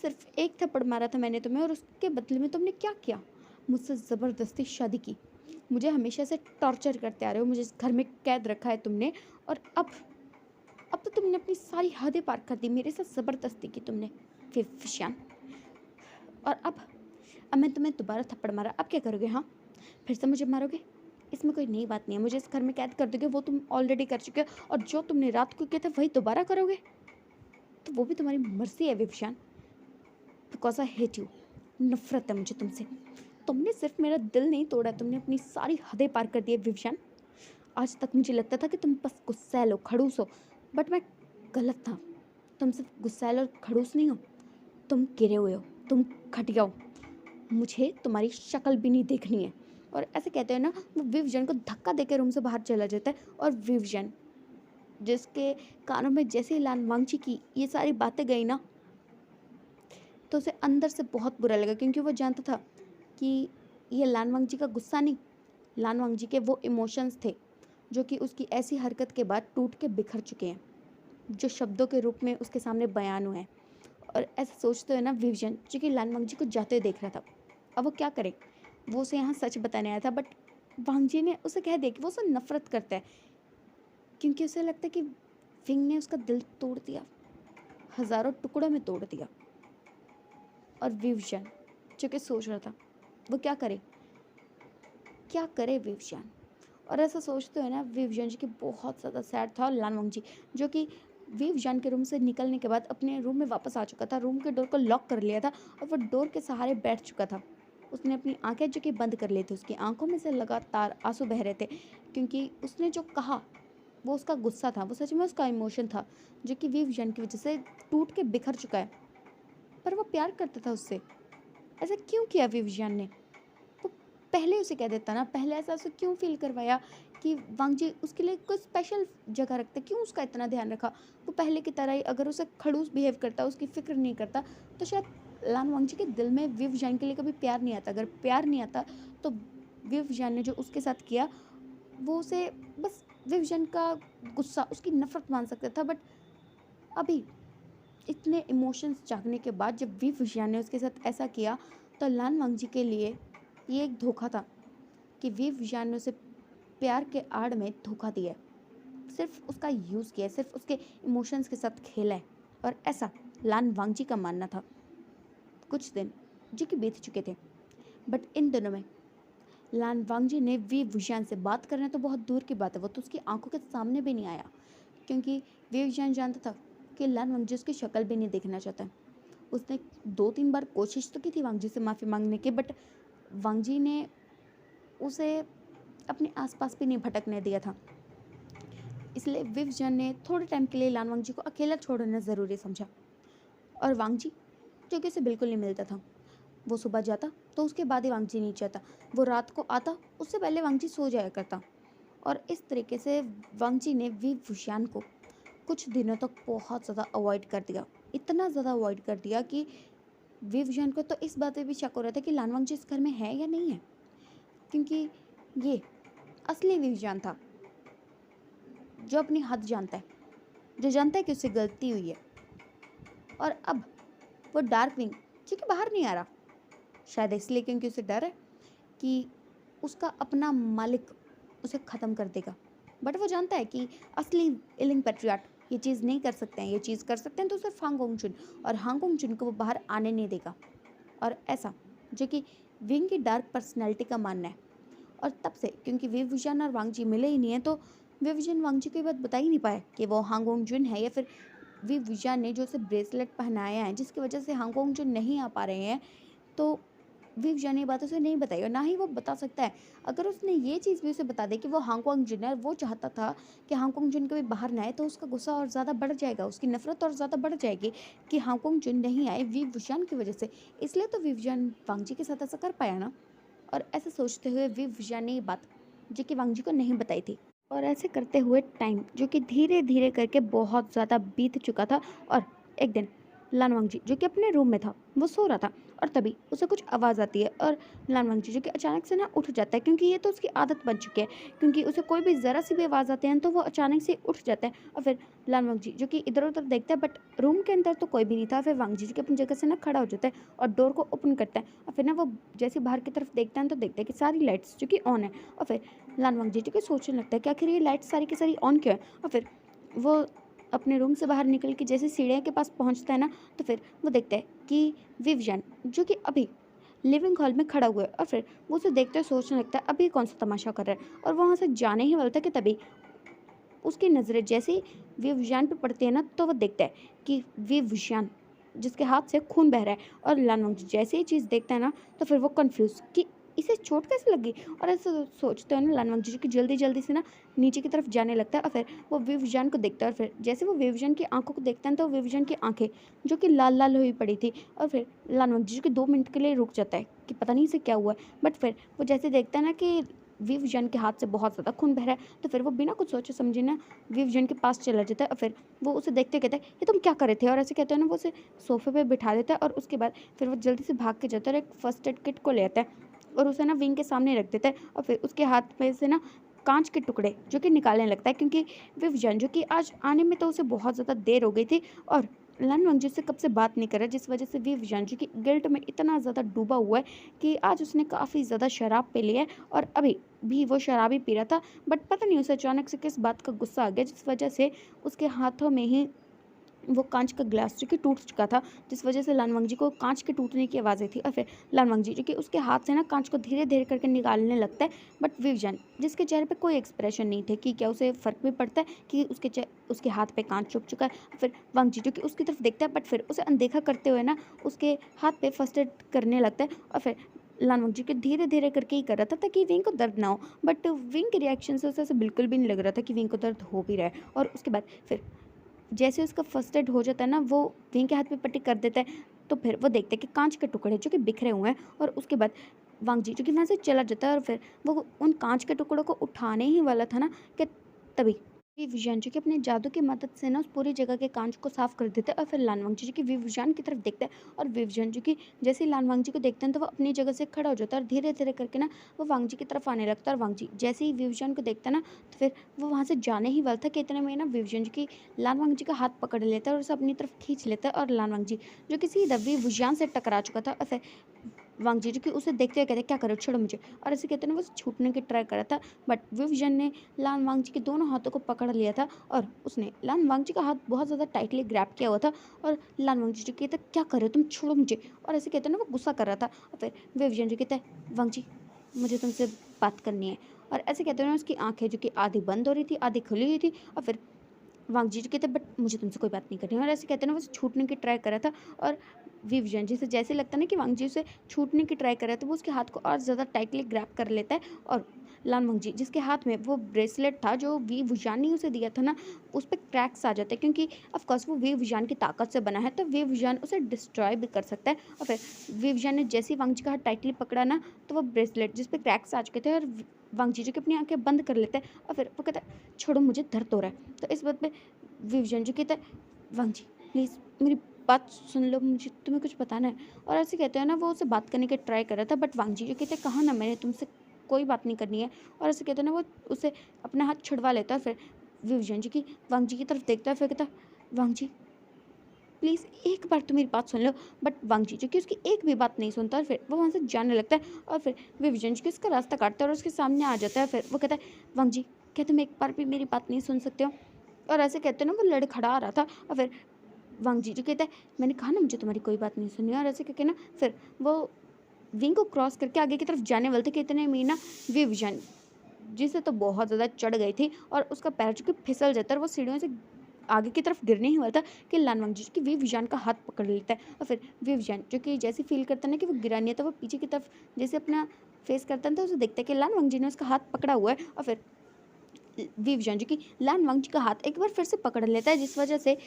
सिर्फ एक थप्पड़ मारा था मैंने तुम्हें, और उसके बदले में तुमने क्या किया, मुझसे ज़बरदस्ती शादी की, मुझे हमेशा से टॉर्चर करते आ रहे हो, मुझे इस घर में कैद रखा है तुमने। और अब तो तुमने अपनी सारी हदें पार कर दी, मेरे साथ ज़बरदस्ती की तुमने विवशान। और अब मैं तुम्हें दोबारा थप्पड़ मारा, अब क्या करोगे, हाँ फिर से मुझे मारोगे। इसमें कोई नई बात नहीं है, मुझे इस घर में कैद कर दोगे, वो तुम ऑलरेडी कर चुके हो, और जो तुमने रात को किया था वही दोबारा करोगे, तो वो भी तुम्हारी मर्जी है विवशान। बिकॉज आई हेट यू, नफरत है मुझे तुमसे। तुमने सिर्फ मेरा दिल नहीं तोड़ा, तुमने अपनी सारी हदें पार कर दी है विवशान। आज तक मुझे लगता था कि तुम बस गुस्सैल हो, खड़ूस हो, बट मैं गलत था। तुम सिर्फ गुस्सैल और खड़ूस नहीं हो, तुम गिरे हुए हो, तुम घटिया हो, मुझे तुम्हारी शक्ल भी नहीं देखनी है। और ऐसे कहते हैं ना, वो विवजन को धक्का देकर रूम से बाहर चला जाता है। और विवजन जिसके कानों में जैसे ही लान वांगची की ये सारी बातें गई ना, तो उसे अंदर से बहुत बुरा लगा, क्योंकि वो जानता था कि ये लानवंग जी का गुस्सा नहीं, लानवंग जी के वो इमोशंस थे जो कि उसकी ऐसी हरकत के बाद टूट के बिखर चुके हैं, जो शब्दों के रूप में उसके सामने बयान हुए हैं। और ऐसा सोचते हुए ना विवजन जो कि लानवंग जी को जाते हुए देख रहा था, अब वो क्या करे। वो उसे यहाँ सच बताने आया था, बट वांग जी ने उसे कह दिया कि वो उससे नफरत करता है, क्योंकि उसे लगता है कि विंग ने उसका दिल तोड़ दिया, हजारों टुकड़ों में तोड़ दिया। और विवजन जो कि सोच रहा था वो क्या करे, क्या करे विवजन। और ऐसा सोचते हुए ना विवजन जी की बहुत ज़्यादा सैड था। और लानवंग जी जो कि विवजन के रूम से निकलने के बाद अपने रूम में वापस आ चुका था, रूम के डोर को लॉक कर लिया था और वो डोर के सहारे बैठ चुका था। उसने अपनी आंखें जो कि बंद कर ली थी, उसकी आंखों में से लगातार आंसू बह रहे थे, क्योंकि उसने जो कहा वो उसका गुस्सा था, वो सच में उसका इमोशन था जो कि विवजन की वजह से टूट के बिखर चुका है। पर वो प्यार करता था उससे, ऐसा क्यों किया विवजन ने। वो पहले उसे कह देता ना, पहले ऐसा उसे क्यों फील करवाया कि वांग जी उसके लिए कोई स्पेशल जगह रखते, क्यों उसका इतना ध्यान रखा। वो पहले की तरह ही अगर उसे खड़ूस बिहेव करता, उसकी फिक्र नहीं करता, तो शायद लान वांग जी के दिल में विवजन के लिए कभी प्यार नहीं आता। अगर प्यार नहीं आता तो विवजन ने जो उसके साथ किया वो उसे बस विवजन का गुस्सा, उसकी नफरत मान सकता था। बट अभी इतने इमोशंस जागने के बाद जब विवजन ने उसके साथ ऐसा किया, तो लान वांग जी के लिए ये एक धोखा था कि विवजन ने उसे प्यार के आड़ में धोखा दिया, सिर्फ उसका यूज़ किया, सिर्फ उसके इमोशंस के साथ खेला है। और ऐसा लान वांग जी का मानना था। कुछ दिन जो कि बीत चुके थे, बट इन दिनों में लान वांग जी ने विवजन से बात करना तो बहुत दूर की बात है, वो तो उसकी आंखों के सामने भी नहीं आया, क्योंकि विवजन जानता था कि लान वांग जी उसकी शक्ल भी नहीं देखना चाहता। उसने 2-3 बार कोशिश तो की थी वांग जी से माफ़ी मांगने की, बट वांग जी ने उसे अपने आसपास भी नहीं भटकने दिया था। इसलिए विवजन ने थोड़े टाइम के लिए लान वांग जी को अकेला छोड़ना ज़रूरी समझा। और वांग जी जो कि उसे बिल्कुल नहीं मिलता था, वो सुबह जाता तो उसके बाद ही वांग जी नीचे आता, वो रात को आता उससे पहले वांग जी सो जाया करता। और इस तरीके से वांग जी ने विवजन को कुछ दिनों तक बहुत ज़्यादा अवॉइड कर दिया, इतना ज़्यादा अवॉइड कर दिया कि विवजन को तो इस बात पे भी शक हो रहा था कि लान वांग जी इस घर में है या नहीं है, क्योंकि ये असली विवजन था जो अपनी हद जानता है, जो जानता है कि उससे गलती हुई है। और अब वो डार्क विंग जो कि बाहर नहीं आ रहा, शायद इसलिए क्योंकि उसे डर है कि उसका अपना मालिक उसे ख़त्म कर देगा। बट वो जानता है कि असली इलिंग पैट्रियाट ये चीज़ नहीं कर सकते हैं, ये चीज़ कर सकते हैं तो सिर्फ हांगोंग चुन, और हांगोंग चुन को वो बाहर आने नहीं देगा। और ऐसा जो कि विंग की डार्क पर्सनैलिटी का मानना है। और तब से क्योंकि विवजन और वांग जी मिले ही नहीं है, तो विवजन वांग जी को ये बात बता ही नहीं पाया कि वो हांगोंग जुन है, या फिर विवजन ने जो उसे ब्रेसलेट पहनाया है जिसकी वजह से हांगोंग जुन नहीं आ पा रहे हैं, तो विवजन ये बात उसे नहीं बताई। और ना ही वो बता सकता है। अगर उसने ये चीज़ भी उसे बता दी कि वो हांगकांग जुन है, वो चाहता था कि हांगकांग जुन कभी बाहर ना आए, तो उसका गुस्सा और ज़्यादा बढ़ जाएगा, उसकी नफरत और ज़्यादा बढ़ जाएगी कि हांगकांग जुन नहीं आए विवजन की वजह से। इसलिए तो विवजन वांग जी के साथ ऐसा कर पाया ना। और ऐसे सोचते हुए विवजन ने ये बात जो कि वांग जी को नहीं बताई थी। और ऐसे करते हुए टाइम जो कि धीरे धीरे करके बहुत ज़्यादा बीत चुका था। और एक दिन लानवांग जी जो कि अपने रूम में था, वो सो रहा था, और तभी उसे कुछ आवाज़ आती है। और लानवांग जी जो कि अचानक से ना उठ जाता है, क्योंकि ये तो उसकी आदत बन चुकी है, क्योंकि उसे कोई भी ज़रा सी भी आवाज़ आती है तो वो अचानक से उठ जाता है। और फिर लानवांग जी जो कि इधर उधर देखता है, बट रूम के अंदर तो कोई भी नहीं था। फिर वांग जी जो कि अपनी जगह से ना खड़ा हो जाता है और डोर को ओपन करता है। और फिर ना वो जैसे बाहर की तरफ देखता है तो देखता है कि सारी लाइट्स जो कि ऑन है। और फिर लानवांग जी जो कि सोचने लगता है कि आखिर ये लाइट्स सारी की सारी ऑन क्यों है। और फिर वो अपने रूम से बाहर निकल के जैसे सीढ़ियों के पास पहुंचता है ना, तो फिर वो देखता है कि विवजन जो कि अभी लिविंग हॉल में खड़ा हुआ है। और फिर वो उसे देखते हुए सोचने लगता है अभी कौन सा तमाशा कर रहा है। और वहाँ से जाने ही वाला था कि तभी उसकी नज़रें जैसे ही विवजन पे पड़ती है ना, तो वो देखता है कि विवजन जिसके हाथ से खून बह रहा है। और लानवांग जैसे ही चीज़ देखता है ना, तो फिर वो कंफ्यूज कि इसे चोट कैसे लगी। और ऐसे सोचते हैं ना लानवांग जी कि जल्दी जल्दी से ना नीचे की तरफ जाने लगता है। और फिर वो विवजन को देखता है, और फिर जैसे वो विवजन की आंखों को देखता है तो विवजन की आंखें जो कि लाल लाल हुई पड़ी थी। और फिर लानवांग जी के 2 मिनट के लिए रुक जाता है कि पता नहीं इसे क्या हुआ है। बट फिर वो जैसे देखता है ना कि विवजन के हाथ से बहुत ज़्यादा खून बह रहा है, तो फिर वो बिना कुछ सोचे समझे ना विवजन के पास चला जाता है। और फिर वो उसे देखते कहता है ये तुम क्या कर रहे थे। और ऐसे कहते हैं ना, वो उसे सोफे पे बिठा देता है, और उसके बाद फिर वो जल्दी से भाग के जाता है और एक फर्स्ट एड किट को ले आता है। और उसे ना विंग के सामने रख देता है और फिर उसके हाथ में से ना कांच के टुकड़े जो कि निकालने लगता है, क्योंकि विवजन जो कि आज आने में तो उसे बहुत ज़्यादा देर हो गई थी और लन वंगजी से कब से बात नहीं कर रहा, जिस वजह से विवजन जो कि गिल्ट में इतना ज़्यादा डूबा हुआ है कि आज उसने काफ़ी ज़्यादा शराब पी ली है और अभी भी वो शराब ही पी रहा था। बट पता नहीं उसे अचानक से किस बात का गुस्सा आ गया, जिस वजह से उसके हाथों में ही वो कांच का ग्लास जो कि टूट चुका था, जिस वजह से लानवंगजी को कांच के टूटने की आवाज़ आई थी और फिर लानवंगजी जो कि उसके हाथ से ना कांच को धीरे धीरे करके निकालने लगता है। बट विवजन जिसके चेहरे पे कोई एक्सप्रेशन नहीं थे कि क्या उसे फ़र्क भी पड़ता है कि उसके हाथ पे कांच चुभ चुका है। फिर वंगजी जो कि उसकी तरफ देखता है बट फिर उसे अनदेखा करते हुए ना उसके हाथ पे फर्स्ट एड करने लगता है और फिर लानवंगजी के धीरे धीरे करके ही कर रहा था ताकि विंग को दर्द ना हो। बट विंग के रिएक्शन से उसे ऐसा बिल्कुल भी नहीं लग रहा था कि विंग को दर्द हो भी रहा है। और उसके बाद फिर जैसे उसका फर्स्ट एड हो जाता है ना, वो विंग के हाथ पे पट्टी कर देता है। तो फिर वो देखते हैं कि कांच के टुकड़े जो कि बिखरे हुए हैं और उसके बाद वांगजी जो कि वहाँ से चला जाता है और फिर वो उन कांच के टुकड़ों को उठाने ही वाला था ना कि तभी विवजान जो कि अपने जादू की मदद से ना उस पूरी जगह के कांच को साफ कर देता है और फिर लानवांगजी जो कि विवजान की तरफ देखता है और विवजान जो कि जैसे ही लानवांगजी को देखते हैं तो वो अपनी जगह से खड़ा हो जाता है और धीरे धीरे करके ना वो वांगजी की तरफ आने लगता है। और वांगजी जैसे ही विवजान को देखता है ना तो फिर वो वहाँ से जाने ही वाला था कि इतने में ना विवजान जो कि लानवांगजी का हाथ पकड़ लेता है और उसे अपनी तरफ खींच लेता है और लानवांगजी जो कि सीधा विवजान से टकरा चुका था और फिर वांगजी जो कि उसे देखते हुए कहते क्या करो छोड़ो मुझे, और ऐसे कहते ना वो छूटने की ट्राई कर रहा था। बट विवजन ने लान वांगजी के दोनों हाथों को पकड़ लिया था और उसने लान वांगजी का हाथ बहुत ज़्यादा टाइटली ग्रैप किया हुआ था और लान वांगजी जो कहते क्या कर रहे हो तुम, छोड़ो मुझे, और ऐसे कहते ना वो गुस्सा कर रहा था। और फिर विवजन जो कहते हैं वांगजी मुझे तुमसे बात करनी है, और ऐसे कहते ना उसकी आंखें जो कि आधी बंद हो रही थी आधी खुली हुई थी और फिर वांगजी जी कहते बट मुझे तुमसे कोई बात नहीं करनी है, और ऐसे कहते ना वो छूटने की ट्राई कर रहा था। और विवजन जी से जैसे लगता ना कि वांगजी उसे छूटने की ट्राई कर रहा है तो वो उसके हाथ को और ज़्यादा टाइटली ग्रैप कर लेता है और लान वांगजी जिसके हाथ में वो ब्रेसलेट था जो वी वुजान ने उसे दिया था ना, उस पर क्रैक्स आ जाते हैं क्योंकि ऑफकोर्स वो वी वुजान की ताकत से बना है तो वी वुजान उसे डिस्ट्रॉय भी कर सकता है। और फिर वी वुजान ने जैसे ही वांगजी का हाथ टाइटली पकड़ा ना तो वो ब्रेसलेट जिस पे क्रैक्स आ चुके थे और वांगजी जो कि अपनी आंखें बंद कर लेता है और फिर वो कहता है छोड़ो मुझे दर्द हो रहा है। तो इस बात पे विवजन जो कहता है वांगजी प्लीज़ मेरी बात सुन लो, मुझे तुम्हें कुछ बताना है, और ऐसे कहते हैं ना वो उससे बात करने की ट्राई कर रहा था। बट वांगजी जो कहते हैं कहा ना मैंने तुमसे कोई बात नहीं करनी है, और ऐसे कहते हैं ना वो उसे अपना हाथ छुड़वा लेता है। फिर विवजन जी की वांगजी की तरफ देखता है फिर कहता वांगजी प्लीज़ एक बार तो मेरी बात सुन लो। बट वांगजी जो कि उसकी एक भी बात नहीं सुनता और फिर वो वहाँ से जाने लगता है और फिर विवजन जी उसका रास्ता काटता है और उसके सामने आ जाता है। फिर वो कहता है वांगजी क्या तुम एक बार भी मेरी बात नहीं सुन सकते हो, और ऐसे कहते ना वो लड़खड़ा रहा था। और फिर वांगजी जो कहता है मैंने कहा ना मुझे तुम्हारी कोई बात नहीं सुनी, और ऐसे करके ना फिर वो विंग को क्रॉस करके आगे की तरफ जाने वाले थे कि इतने में ना विवजन जिसे तो बहुत ज़्यादा चढ़ गई थी और उसका पैर जो कि फिसल जाता है और वो सीढ़ियों से आगे की तरफ गिरने ही वाला था कि लानवांगजी की विवजान का हाथ पकड़ लेता है। और फिर विवजान जो कि जैसे फील करता है ना कि वो गिरा नहीं है तो वो पीछे की तरफ जैसे अपना फेस करता है तो उसे देखता है कि लानवांगजी ने उसका हाथ पकड़ा हुआ है। और फिर विवजान जो कि लान वांगजी का हाथ एक बार फिर से पकड़ लेता है, जिस वजह से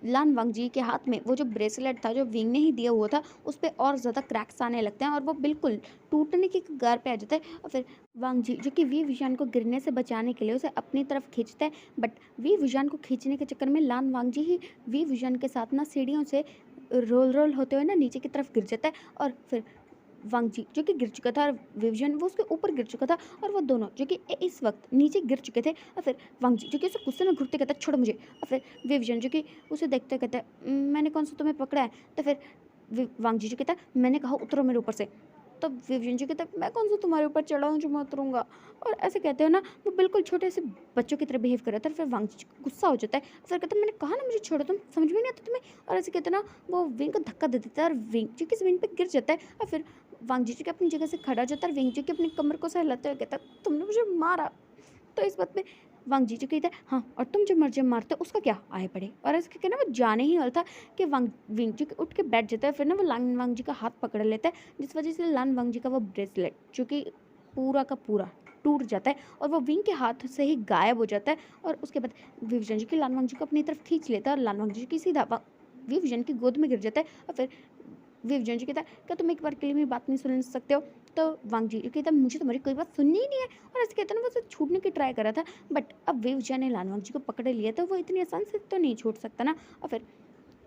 लान वांगजी के हाथ में वो जो ब्रेसलेट था जो विंग ने ही दिया हुआ था उस पर और ज़्यादा क्रैक्स आने लगते हैं और वो बिल्कुल टूटने की कगार पे आ जाता है। और फिर वांगजी जो कि वी विजान को गिरने से बचाने के लिए उसे अपनी तरफ खींचता है। बट वी विजान को खींचने के चक्कर में लान वांगजी ही वी विजान के साथ ना सीढ़ियों से रोल रोल होते हुए ना नीचे की तरफ गिर जाता है। और फिर वांगजी जो कि गिर चुका था और विवजन वो उसके ऊपर गिर चुका था और वो दोनों जो कि इस वक्त नीचे गिर चुके थे। और फिर वांगजी जो कि उसे गुस्से में घूरते कहता छोड़ मुझे, और फिर विवजन जो कि उसे देखते कहता है मैंने कौन सा तुम्हें पकड़ा है। तो फिर वांगजी जो कहता है मैंने कहा उतरो मेरे ऊपर से। तो विवजन जी कहता है मैं कौन सा तुम्हारे ऊपर चढ़ा हूँ जो मैं उतरूँगा, और ऐसे कहते हो ना वो बिल्कुल छोटे से बच्चों की तरह बिहेव कर रहा था। फिर वांगजी जी को गुस्सा हो जाता है, फिर कहता है मैंने कहा ना मुझे छोड़ो, तुम समझ में नहीं आता तुम्हें, और ऐसे कहते ना वो विंग को धक्का दे देता है और विंग जो कि ज़मीन पर गिर जाता है। और फिर वांगजी जी अपनी जगह से खड़ा हो जाता है और विंग जी की अपनी कमर को सहलाते हुए कहता है तुमने मुझे मारा। तो इस बात पे वांगजी जी कहता है हाँ और तुम जो मर्जी मारते हो उसका क्या आए पड़े, और ऐसे कहना वो जाने ही वाला था कि विंग जी उठ के बैठ जाता है। फिर ना वो लान वांगजी का हाथ पकड़ लेता है, जिस वजह से लान वांगजी का वो ब्रेसलेट जो कि पूरा का पूरा टूट जाता है और वो विंग के हाथ से ही गायब हो जाता है। और उसके बाद विवजन जी की लान वांगजी को अपनी तरफ खींच लेता है और लान वांगजी की सीधा विवजन की गोद में गिर जाता है। और फिर विवजन जी कहता है क्या तुम एक बार के लिए मेरी बात नहीं सुन सकते हो। तो वांगजी कहता है मुझे तुम्हारी कोई बात सुननी ही नहीं है, और ऐसे कहता है ना वो उसे छूटने की ट्राई कर रहा था। बट अब विवजन ने लानवांगजी को पकड़ लिया तो वो इतनी आसान से तो नहीं छूट सकता ना। और फिर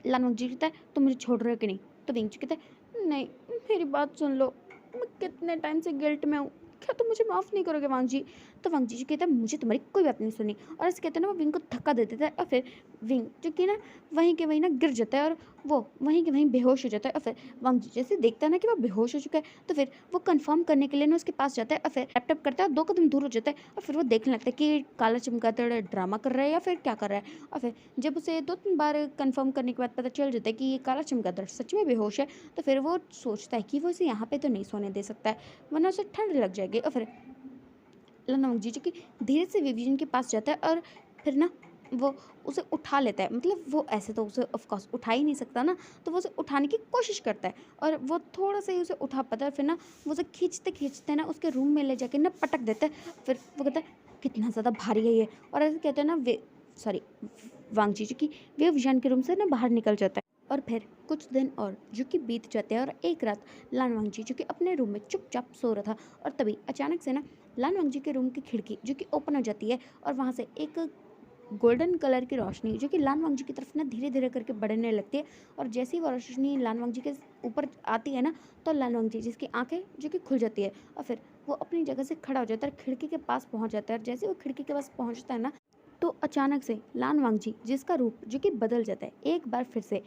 लानवांगजी कहता है तुम मुझे छोड़ रहे हो कि नहीं। तो विंगजी कहता है नहीं मेरी बात सुन लो, मैं कितने टाइम से गिल्ट में हूँ, क्या तुम मुझे माफ़ नहीं करोगे वांग जी? तो वांग जी कहता है मुझे तुम्हारी कोई बात नहीं सुनी, और ऐसे कहते हैं ना वो विंग को धक्का दे देता है, और फिर विंग जो कि ना वहीं के वहीं ना गिर जाता है, और वो वहीं के वहीं बेहोश हो जाता है। और फिर वांग जी जैसे देखता है ना कि वो बेहोश हो चुका है, तो फिर वो कंफर्म करने के लिए ना उसके पास जाता है, और फिर लैपटॉप करता है और 2 कदम दूर हो जाता है, और फिर वो देखने लगता है कि काला चमगादड़ ड्रामा कर रहा है या फिर क्या कर रहा है। और फिर जब उसे 2-3 बार कंफर्म करने के बाद पता चल जाता है कि ये काला चमगादड़ सच में बेहोश है, तो फिर वो सोचता है कि वो इसे यहाँ पे तो नहीं सोने दे सकता है, वरना उसे ठंड लग जाएगी। और फिर लखनऊ जी जो कि धीरे से विविजन के पास जाता है, और फिर ना वो उसे उठा लेता है, मतलब वो ऐसे तो उसे ऑफ कोर्स उठा ही नहीं सकता ना, तो वो उसे उठाने की कोशिश करता है, और वो थोड़ा सा ही उसे उठा पाता है, और फिर ना वो उसे खींचते खींचते ना उसके रूम में ले जाके ना पटक देता है। फिर वो कहता है कितना ज़्यादा भारी है ये, और ऐसे कहते हैं ना वे सॉरी वांग जी जो कि वे विजान के रूम से ना बाहर निकल जाता है। और फिर कुछ दिन और जो कि बीत जाते हैं, और एक रात लान वांग जी जो कि अपने रूम में चुपचाप सो रहा था, और तभी अचानक से ना लान वांग जी के रूम की खिड़की जो कि ओपन हो जाती है, और वहाँ से एक गोल्डन कलर की रोशनी जो कि लान वांग जी की तरफ ना धीरे धीरे करके बढ़ने लगती है। और जैसे ही वो रोशनी लान वांग जी के ऊपर आती है ना, तो लान वांग जी जिसकी आंखें जो कि खुल जाती है, और फिर वो अपनी जगह से खड़ा हो जाता है, खिड़की के पास पहुंच जाता है, और जैसे वो खिड़की के पास पहुंचता है ना, तो अचानक से लान वांग जी जिसका रूप जो कि बदल जाता है एक बार फिर से,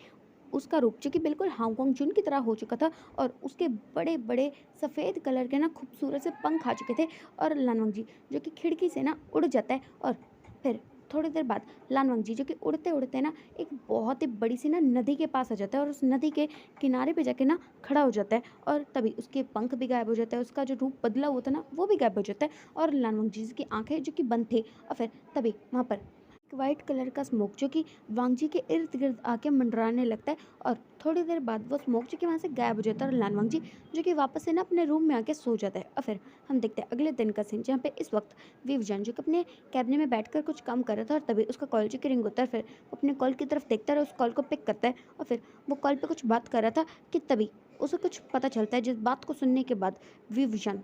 उसका रूप जो कि बिल्कुल हांगकांग जून की तरह हो चुका था, और उसके बड़े बड़े सफ़ेद कलर के ना खूबसूरत से पंख आ चुके थे, और लानवंग जी जो कि खिड़की से ना उड़ जाता है। और फिर थोड़ी देर बाद लानवंग जी जो कि उड़ते उड़ते ना एक बहुत ही बड़ी सी ना नदी के पास आ जाता है, और उस नदी के किनारे पे जाके ना खड़ा हो जाता है, और तभी उसके पंख भी गायब हो जाता है, उसका जो रूप बदला हुआ था ना वो भी गायब हो जाता है, और लानवंग जी की आंखें जो कि बंद थी। और फिर तभी वहाँ पर एक वाइट कलर का स्मोक जो कि वांगजी के इर्द गिर्द आके मंडराने लगता है, और थोड़ी देर बाद वो स्मोक जो कि वहाँ से गायब हो जाता है, और लान वांगजी जो कि वापस से ना अपने रूम में आके सो जाता है। और फिर हम देखते हैं अगले दिन का सीन, जहाँ पे इस वक्त विवजान जो कि अपने कैबिने में बैठकर कुछ काम कर रहा था, और तभी उसका कॉल जो कि रिंग होता है। फिर वो अपने कॉल की तरफ देखता है और उस कॉल को पिक करता है, और फिर वो कॉल पे कुछ बात कर रहा था कि तभी उसे कुछ पता चलता है, जिस बात को सुनने के बाद विवजान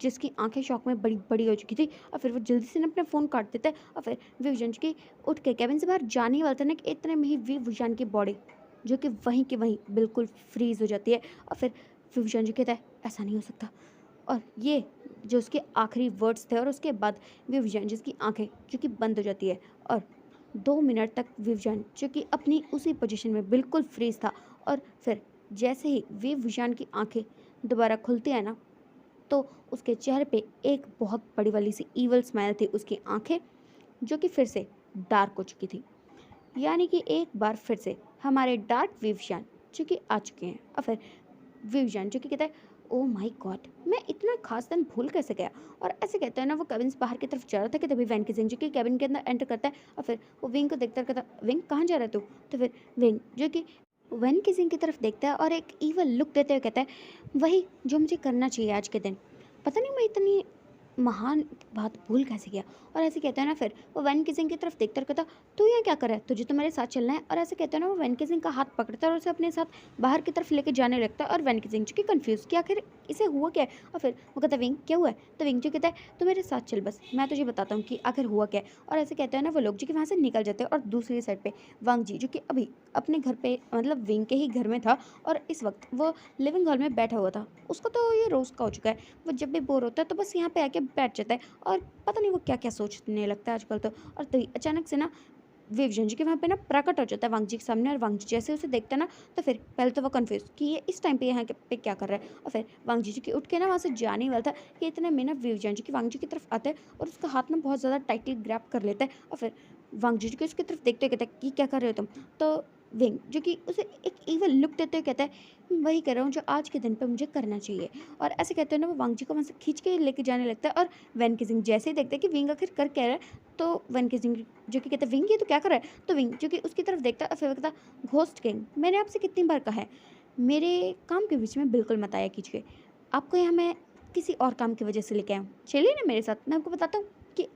जिसकी आंखें शौक में बड़ी बड़ी हो चुकी थी, और फिर वो जल्दी से ना अपना फ़ोन काट देता है, और फिर विवजान की उठ के कैबिन से बाहर जाने ही वाला था ना कि इतने में ही विवजान की बॉडी जो कि वहीं के वहीं बिल्कुल फ्रीज हो जाती है। और फिर विवजान जी कहता है ऐसा नहीं हो सकता, और ये जो उसके आखिरी वर्ड्स थे, और उसके बाद विवजान जिसकी आंखें जो कि बंद हो जाती है, और 2 मिनट तक विवजान जो कि अपनी उसी पोजीशन में बिल्कुल फ्रीज था। और फिर जैसे ही विवजान की आंखें दोबारा खुलती है ना, तो उसके चेहरे पे एक बहुत बड़ी वाली सी ईवल स्माइल थी, उसकी आंखें जो कि फिर से डार्क हो चुकी थी। यानी कि एक बार फिर से हमारे डार्क विवशान जो कि आ चुके हैं। और फिर विवजान जो कि कहता है ओ माय गॉड, मैं इतना खास दिन भूल कैसे गया। और ऐसे कहते हैं ना वो कैबिन से बाहर की तरफ जा रहा था कि तभी वैन किसिंग जो कि कैबिन के अंदर एंटर करता है, और फिर वो विंग को देखता कहता विंग कहाँ जा रहा है तू। तो फिर विंग जो कि वैन किसिंग की तरफ देखता है, और एक ईवल लुक देते हुए कहता है वही जो मुझे करना चाहिए आज के दिन, पता नहीं मैं इतनी महान बात भूल कैसे गया। और ऐसे कहते हैं ना फिर वो वैन किसिंग की तरफ देखता और कहता तू यहाँ क्या कर रहा है, तुझे तो मेरे साथ चलना है। और ऐसे कहते हैं ना वो वैन किसिंग का हाथ पकड़ता है और उसे अपने साथ बाहर की तरफ लेके जाने लगता है, और वैन किसिंग जो कि कन्फ्यूज कि आखिर इसे हुआ क्या है। और फिर वो कहता है विंग क्या हुआ है, तो विंग जो कहता है तू मेरे साथ चल, बस मैं तुझे बताता हूँ कि आखिर हुआ क्या है। और ऐसे कहते हैं ना वो लोग जो कि वहाँ से निकल जाते हैं, और दूसरी साइड पे वांग जी जो कि अभी अपने घर पे मतलब विंग के ही घर में था, और इस वक्त वो लिविंग हॉल में बैठा हुआ था। उसका तो ये रोज़ का हो चुका है, वो जब भी बोर होता है तो बस यहाँ पे आके बैठ जाता है, और पता नहीं वो क्या क्या सोचने लगता है आजकल तो। और तभी अचानक से ना विवजन जी के वहाँ पे ना प्रकट हो जाता है वांग जी के सामने, और वांग जी जैसे उसे देखता है ना, तो फिर पहले तो वो कंफ्यूज कि ये इस टाइम पे यहाँ पे क्या कर रहा है। और फिर वांग जी की उठ के ना वहाँ से जाने ही वाला था कि इतने में ना विवजन जी की वांग जी की तरफ आता है, और उसका हाथ ना बहुत ज़्यादा टाइटली ग्रैप कर लेता है। और फिर वांग जी की उसकी तरफ देखते हुए कहता है कि क्या कर रहे हो तुम। तो विंग जो कि उसे एक ईवल लुक देते हुए कहता है वही कर रहा हूँ जो आज के दिन पे मुझे करना चाहिए। और ऐसे कहते हैं ना वो वांग जी को वहाँ से खींच के लेके जाने लगता है, और वैन किसिंग जैसे ही देखता है कि विंग आखिर कर क्या रहा है, तो वैन किसिंग जो कि कहता है विंग ये तो क्या कर रहा है। तो विंग जो कि उसकी तरफ देखता है, और फिर वो कहता घोस्ट किंग मैंने आपसे कितनी बार कहा है मेरे काम के बीच में बिल्कुल मत आया कीजिए, आपको यहाँ मैं किसी और काम की वजह से लेके आया हूँ, चलिए ना मेरे साथ, मैं आपको बताता हूँ कि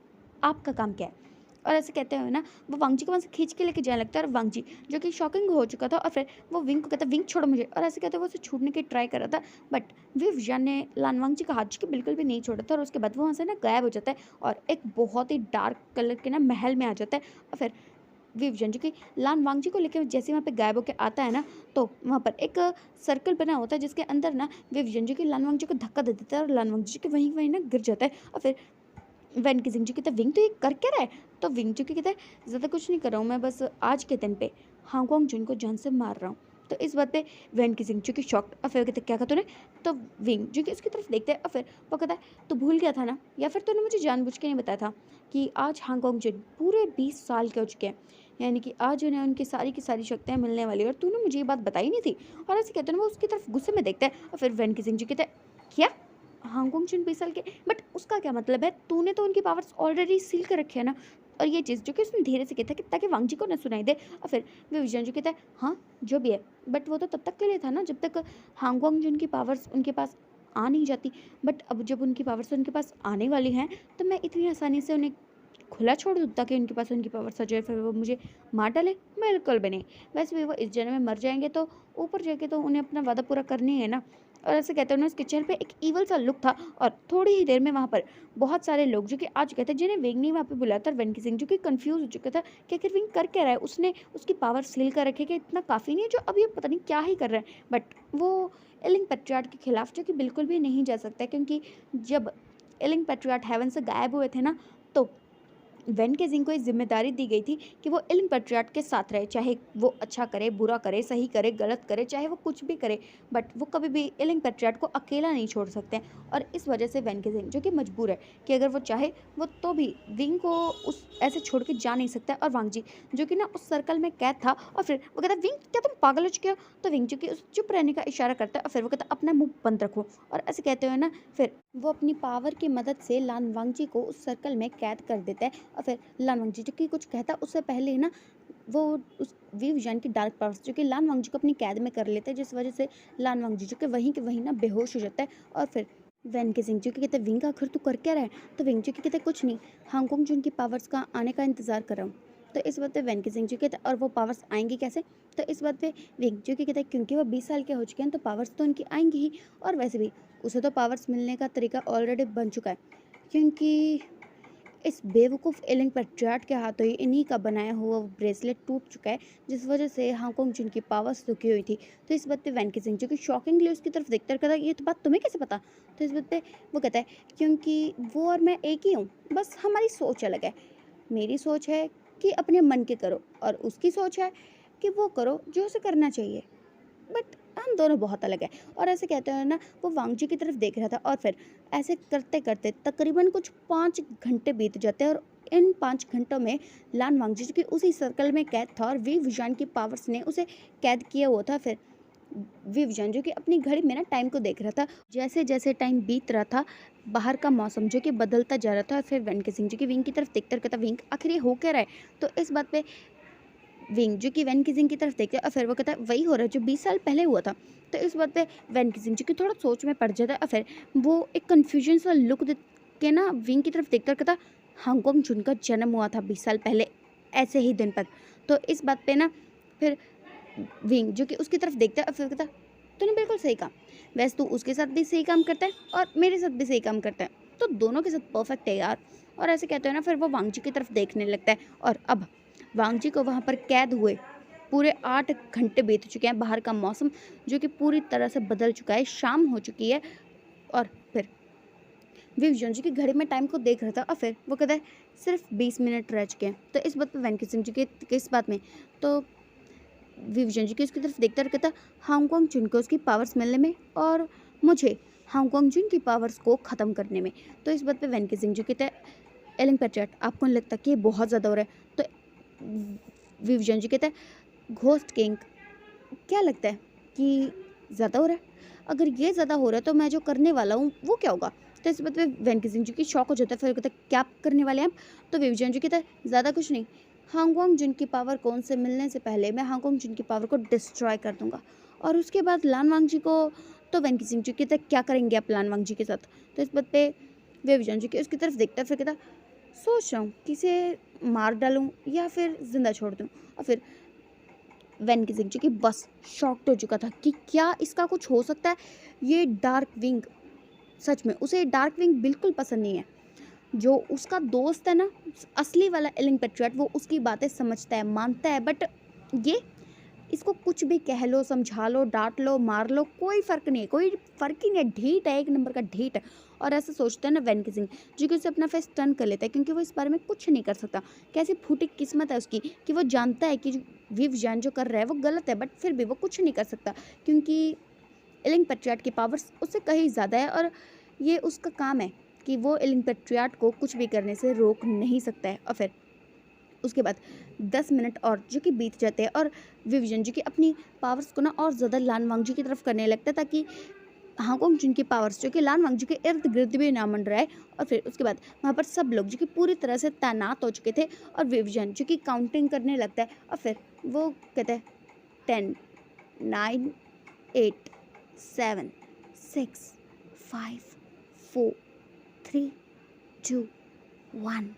आपका काम क्या है। और ऐसे कहते हुए ना वो वांग जी को वहाँ से खींच के लेके जाने लगता है, और वांग जी जो कि शॉकिंग हो चुका था, और फिर वो विंग को कहता है विंग छोड़ो मुझे। और ऐसे कहते हुए वो उसे छूटने की ट्राई कर रहा था, बट विवजान ने लानवांग जी का हाथ जी के बिल्कुल भी नहीं छोड़ा था, और उसके बाद वो वहाँ से ना गायब हो जाता है, और एक बहुत ही डार्क कलर के ना महल में आ जाता है। और फिर विवजन जो कि लान वांगजी को लेकर जैसे वहाँ पे गायब होके आता है ना, तो वहाँ पर एक सर्कल बना होता है जिसके अंदर ना विवजन जो कि लान वांगजी को धक्का दे देता है और लान वांगजी के वहीं वहीं ना गिर जाता है। और फिर वैन किसिंग जो कहता है विंग तो ये कर क्या रहा है, तो विंग जो कि कहता है ज़्यादा कुछ नहीं कर रहा हूँ, मैं बस आज के दिन पे हांगकांग जुन को जान से मार रहा हूँ। तो इस बात पे वैन किसिंग जो कि शॉक्ड, और फिर कहते क्या कहा तूने, तो विंग जो कि उसकी तरफ देखते हैं और फिर वो कहता है तू भूल गया था ना, या फिर तूने मुझे जानबूझ के नहीं बताया था कि आज हांगकांग जुन पूरे 20 साल के हो चुके हैं, यानी कि आज उन्हें उनकी सारी की सारी शक्तियाँ मिलने वाली है और तूने मुझे ये बात बताई नहीं थी। और ऐसे कहते हैं ना वो उसकी तरफ गुस्से में देखता है और फिर वैन किसिंग जो कहता है क्या हांगकांग चीन 20 साल के, बट उसका क्या मतलब है, तूने तो उनकी पावर्स ऑलरेडी सील कर रखे हैं ना। और ये चीज़ जो कि उसने धीरे से कहता है कि ताकि वांगजी को ना सुनाई दे, और फिर वे विजन जो कहता है हाँ जो भी है, बट वो तो तब तक के लिए था ना जब तक हांगकांग जिन की पावर्स उनके पास आ नहीं जाती, बट अब जब उनकी पावर्स उनके पास आने वाली हैं तो मैं इतनी आसानी से उन्हें खुला छोड़ दूँ ताकि उनके पास उनकी पावर्स आ जाए फिर वो मुझे मार डाले, बिल्कुल भी नहीं। वैसे भी वो इस जन्म में मर जाएंगे तो ऊपर जाके तो उन्हें अपना वादा पूरा करनी है ना। और ऐसे कहते हैं ना उसके चेहरे पे एक ईवल सा लुक था और थोड़ी ही देर में वहाँ पर बहुत सारे लोग जो कि आ चुके थे जिन्हें विंग ने वहाँ पे बुलाया था, वेन किसिंग जो कि कंफ्यूज हो चुका था कि आखिर विंग कर क्या रहा है, उसने उसकी पावर सील कर रखे कि इतना काफ़ी नहीं है जो अभी पता नहीं क्या ही कर रहा है। बट वो एलिंग पेट्रियार्ट के खिलाफ जो कि बिल्कुल भी नहीं जा सकता क्योंकि जब एलिंग पेट्रियार्ट हेवन से गायब हुए थे ना, तो वेन केजिंग को ये जिम्मेदारी दी गई थी कि वो इल्म पैट्रियार्ट के साथ रहे, चाहे वो अच्छा करे बुरा करे सही करे गलत करे चाहे वो कुछ भी करे, बट वो कभी भी इल्म पैट्रियार्ट को अकेला नहीं छोड़ सकते हैं। और इस वजह से वेन केजिंग जो कि मजबूर है कि अगर वो चाहे वो तो भी विंग को उस ऐसे छोड़ के जा नहीं सकता है। और वांगजी जो कि ना उस सर्कल में कैद था और फिर वो कहता विंग क्या तुम पागल हो चुके हो, तो विंग जो कि उस चुप रहने का इशारा करता है और फिर वो कहता अपना मुंह बंद रखो। और ऐसे कहते हुए ना फिर वो अपनी पावर की मदद से लान वांगजी को उस सर्कल में कैद कर देता है। और फिर लान वांगजी जो कि कुछ कहता उससे पहले ही ना वो उस वी विजन की डार्क पावर्स जो कि लान वांगजी को अपनी कैद में कर लेते हैं, जिस वजह से लान वांगजी जो कि वहीं के वहीं ना बेहोश हो जाता है। और फिर वैन के सिंह जो कि कहते हैं विंग आखिर तू कर क्या रहा है, तो विंग जो कि कहते हैं कुछ नहीं, हांगकांग जो उनकी पावर्स का आने का इंतजार कर रहा हूँ। तो इस बात पे वैन के सिंह जो कहते हैं और वो पावर्स आएंगी कैसे, तो इस बात पे विंग जो कि कहते हैं क्योंकि वो 20 साल के हो चुके हैं तो पावर्स तो उनकी आएंगी ही, और वैसे भी उसे तो पावर्स मिलने का तरीका ऑलरेडी बन चुका है क्योंकि इस बेवकूफ़ एलिंग पैट्रियार्ट के हाथों ही इन्हीं का बनाया हुआ वो ब्रेसलेट टूट चुका है, जिस वजह से हांगकांग जिनकी पावर्स रुकी हुई थी। तो इस बात पे वैन किसिंग जो कि शॉकिंगली उसकी तरफ देखकर कहता ये तो बात तुम्हें कैसे पता, तो इस बात पे वो कहता है क्योंकि वो और मैं एक ही हूँ, बस हमारी सोच अलग है। मेरी सोच है कि अपने मन के करो और उसकी सोच है कि वो करो जो उसे करना चाहिए, बट हम दोनों बहुत अलग है। और ऐसे कहते हैं ना वो वांगजी की तरफ देख रहा था और फिर ऐसे करते करते तकरीबन कुछ 5 घंटे बीत जाते हैं और इन 5 घंटों में लान वांगजी जो कि उसी सर्कल में कैद था और वी विजान की पावर्स ने उसे कैद किया हुआ था। फिर वी विजान जो कि अपनी घड़ी में ना टाइम को देख रहा था, जैसे जैसे टाइम बीत रहा था बाहर का मौसम जो कि बदलता जा रहा था। और फिर वेन के सिंह जो कि विंग की तरफ देखते कहता विंग आखिर ये हो क्या रहा है, तो इस बात पे विंग जो कि वैन किसिंग की तरफ देखते और फिर वो कहता है वही हो रहा है जो 20 साल पहले हुआ था। तो इस बात पे वैन किसिंग जो कि थोड़ा सोच में पड़ जाता है और फिर वो एक कन्फ्यूजन सा लुक दे के ना विंग की तरफ देखकर कहता हांगकांग जुन का जन्म हुआ था 20 साल पहले ऐसे ही दिन पर। तो इस बात पे ना फिर विंग जो कि उसकी तरफ देखता है और फिर कहता तूने बिल्कुल सही कहा, वैसे तू उसके साथ भी सही काम करता है और मेरे साथ भी सही काम करता है, तो दोनों के साथ परफेक्ट है यार। और ऐसे कहते हैं ना फिर वो वांगजी की तरफ देखने लगता है और अब वांगजी को वहाँ पर कैद हुए पूरे 8 घंटे बीत चुके हैं, बाहर का मौसम जो कि पूरी तरह से बदल चुका है, शाम हो चुकी है। और फिर विवजन जी की घड़ी में टाइम को देख रहा था और फिर वो कहता है सिर्फ 20 मिनट रह चुके हैं। तो इस बात पर वैन किसिंग जी के इस बात में तो विवजन जी की उसकी तरफ देखता कहता हांगकांग जुन को उसकी पावर्स मिलने में और मुझे हांगकांग जुन की पावर्स को ख़त्म करने में। तो इस बात पे वैन किसिंग जी कहता है एलिंग पैट्रियार्ट आपको नहीं लगता कि ये बहुत ज़्यादा हो रहा है, तो विवजन जी कहता है घोस्ट किंग क्या लगता है कि ज़्यादा हो रहा है, अगर ये ज़्यादा हो रहा है तो मैं जो करने वाला हूँ वो क्या होगा। तो इस बात पे वैन किसिंग जी की शौक हो जाता है, फिर कहता है क्या करने वाले हैं आप, तो विवजन जी कहता है ज़्यादा कुछ नहीं, हांगकांग जिन की पावर कौन से मिलने से पहले मैं हांगकांग जिन की पावर को डिस्ट्रॉय कर दूंगा और उसके बाद लान वांग जी को। तो वैन किसिंग जी कहता है क्या करेंगे आप लान वांग जी के साथ, तो इस बात पे विवजन जी की उसकी तरफ देखता है, फिर कहता सोच रहा हूँ कि इसे मार डालूँ या फिर ज़िंदा छोड़ दूँ। और फिर वैन किसिंग जो कि बस शॉक्ड हो चुका था कि क्या इसका कुछ हो सकता है, ये डार्क विंग सच में उसे डार्क विंग बिल्कुल पसंद नहीं है। जो उसका दोस्त है ना, असली वाला एलिंग पेट्रियट, वो उसकी बातें समझता है, मानता है, बट ये इसको कुछ भी कह लो, समझा लो, डाँट लो, मार लो, कोई फ़र्क नहीं है, कोई फ़र्क ही नहीं है, ढीठ है, एक नंबर का ढीठ है। और ऐसा सोचता है ना वैन किसिंग, जो कि उसे अपना फेस टर्न कर लेता है, क्योंकि वो इस बारे में कुछ नहीं कर सकता। कैसी फूटी किस्मत है उसकी कि वो जानता है कि जो विव जैन जो कर रहा है वो गलत है, बट फिर भी वो कुछ नहीं कर सकता, क्योंकि एलिंग पेट्रियट की पावर्स उससे कहीं ज़्यादा है, और ये उसका काम है कि वो एलिंग पेट्रियट को कुछ भी करने से रोक नहीं सकता है। और फिर उसके बाद 10 मिनट और जो कि बीत जाते हैं, और विविजन जो कि अपनी पावर्स को ना और ज़्यादा लान वांगजी की तरफ करने लगता है, ताकि हांगकांग चीन की पावर्स जो कि लान वांगजी के इर्द गिर्द भी ना मंडराए। और फिर उसके बाद वहाँ पर सब लोग जो कि पूरी तरह से तैनात हो चुके थे, और विविजन जो कि काउंटिंग करने लगता है, और फिर वो कहते हैं 10, 9, 8, 7, 6, 5, 4, 3, 2, 1।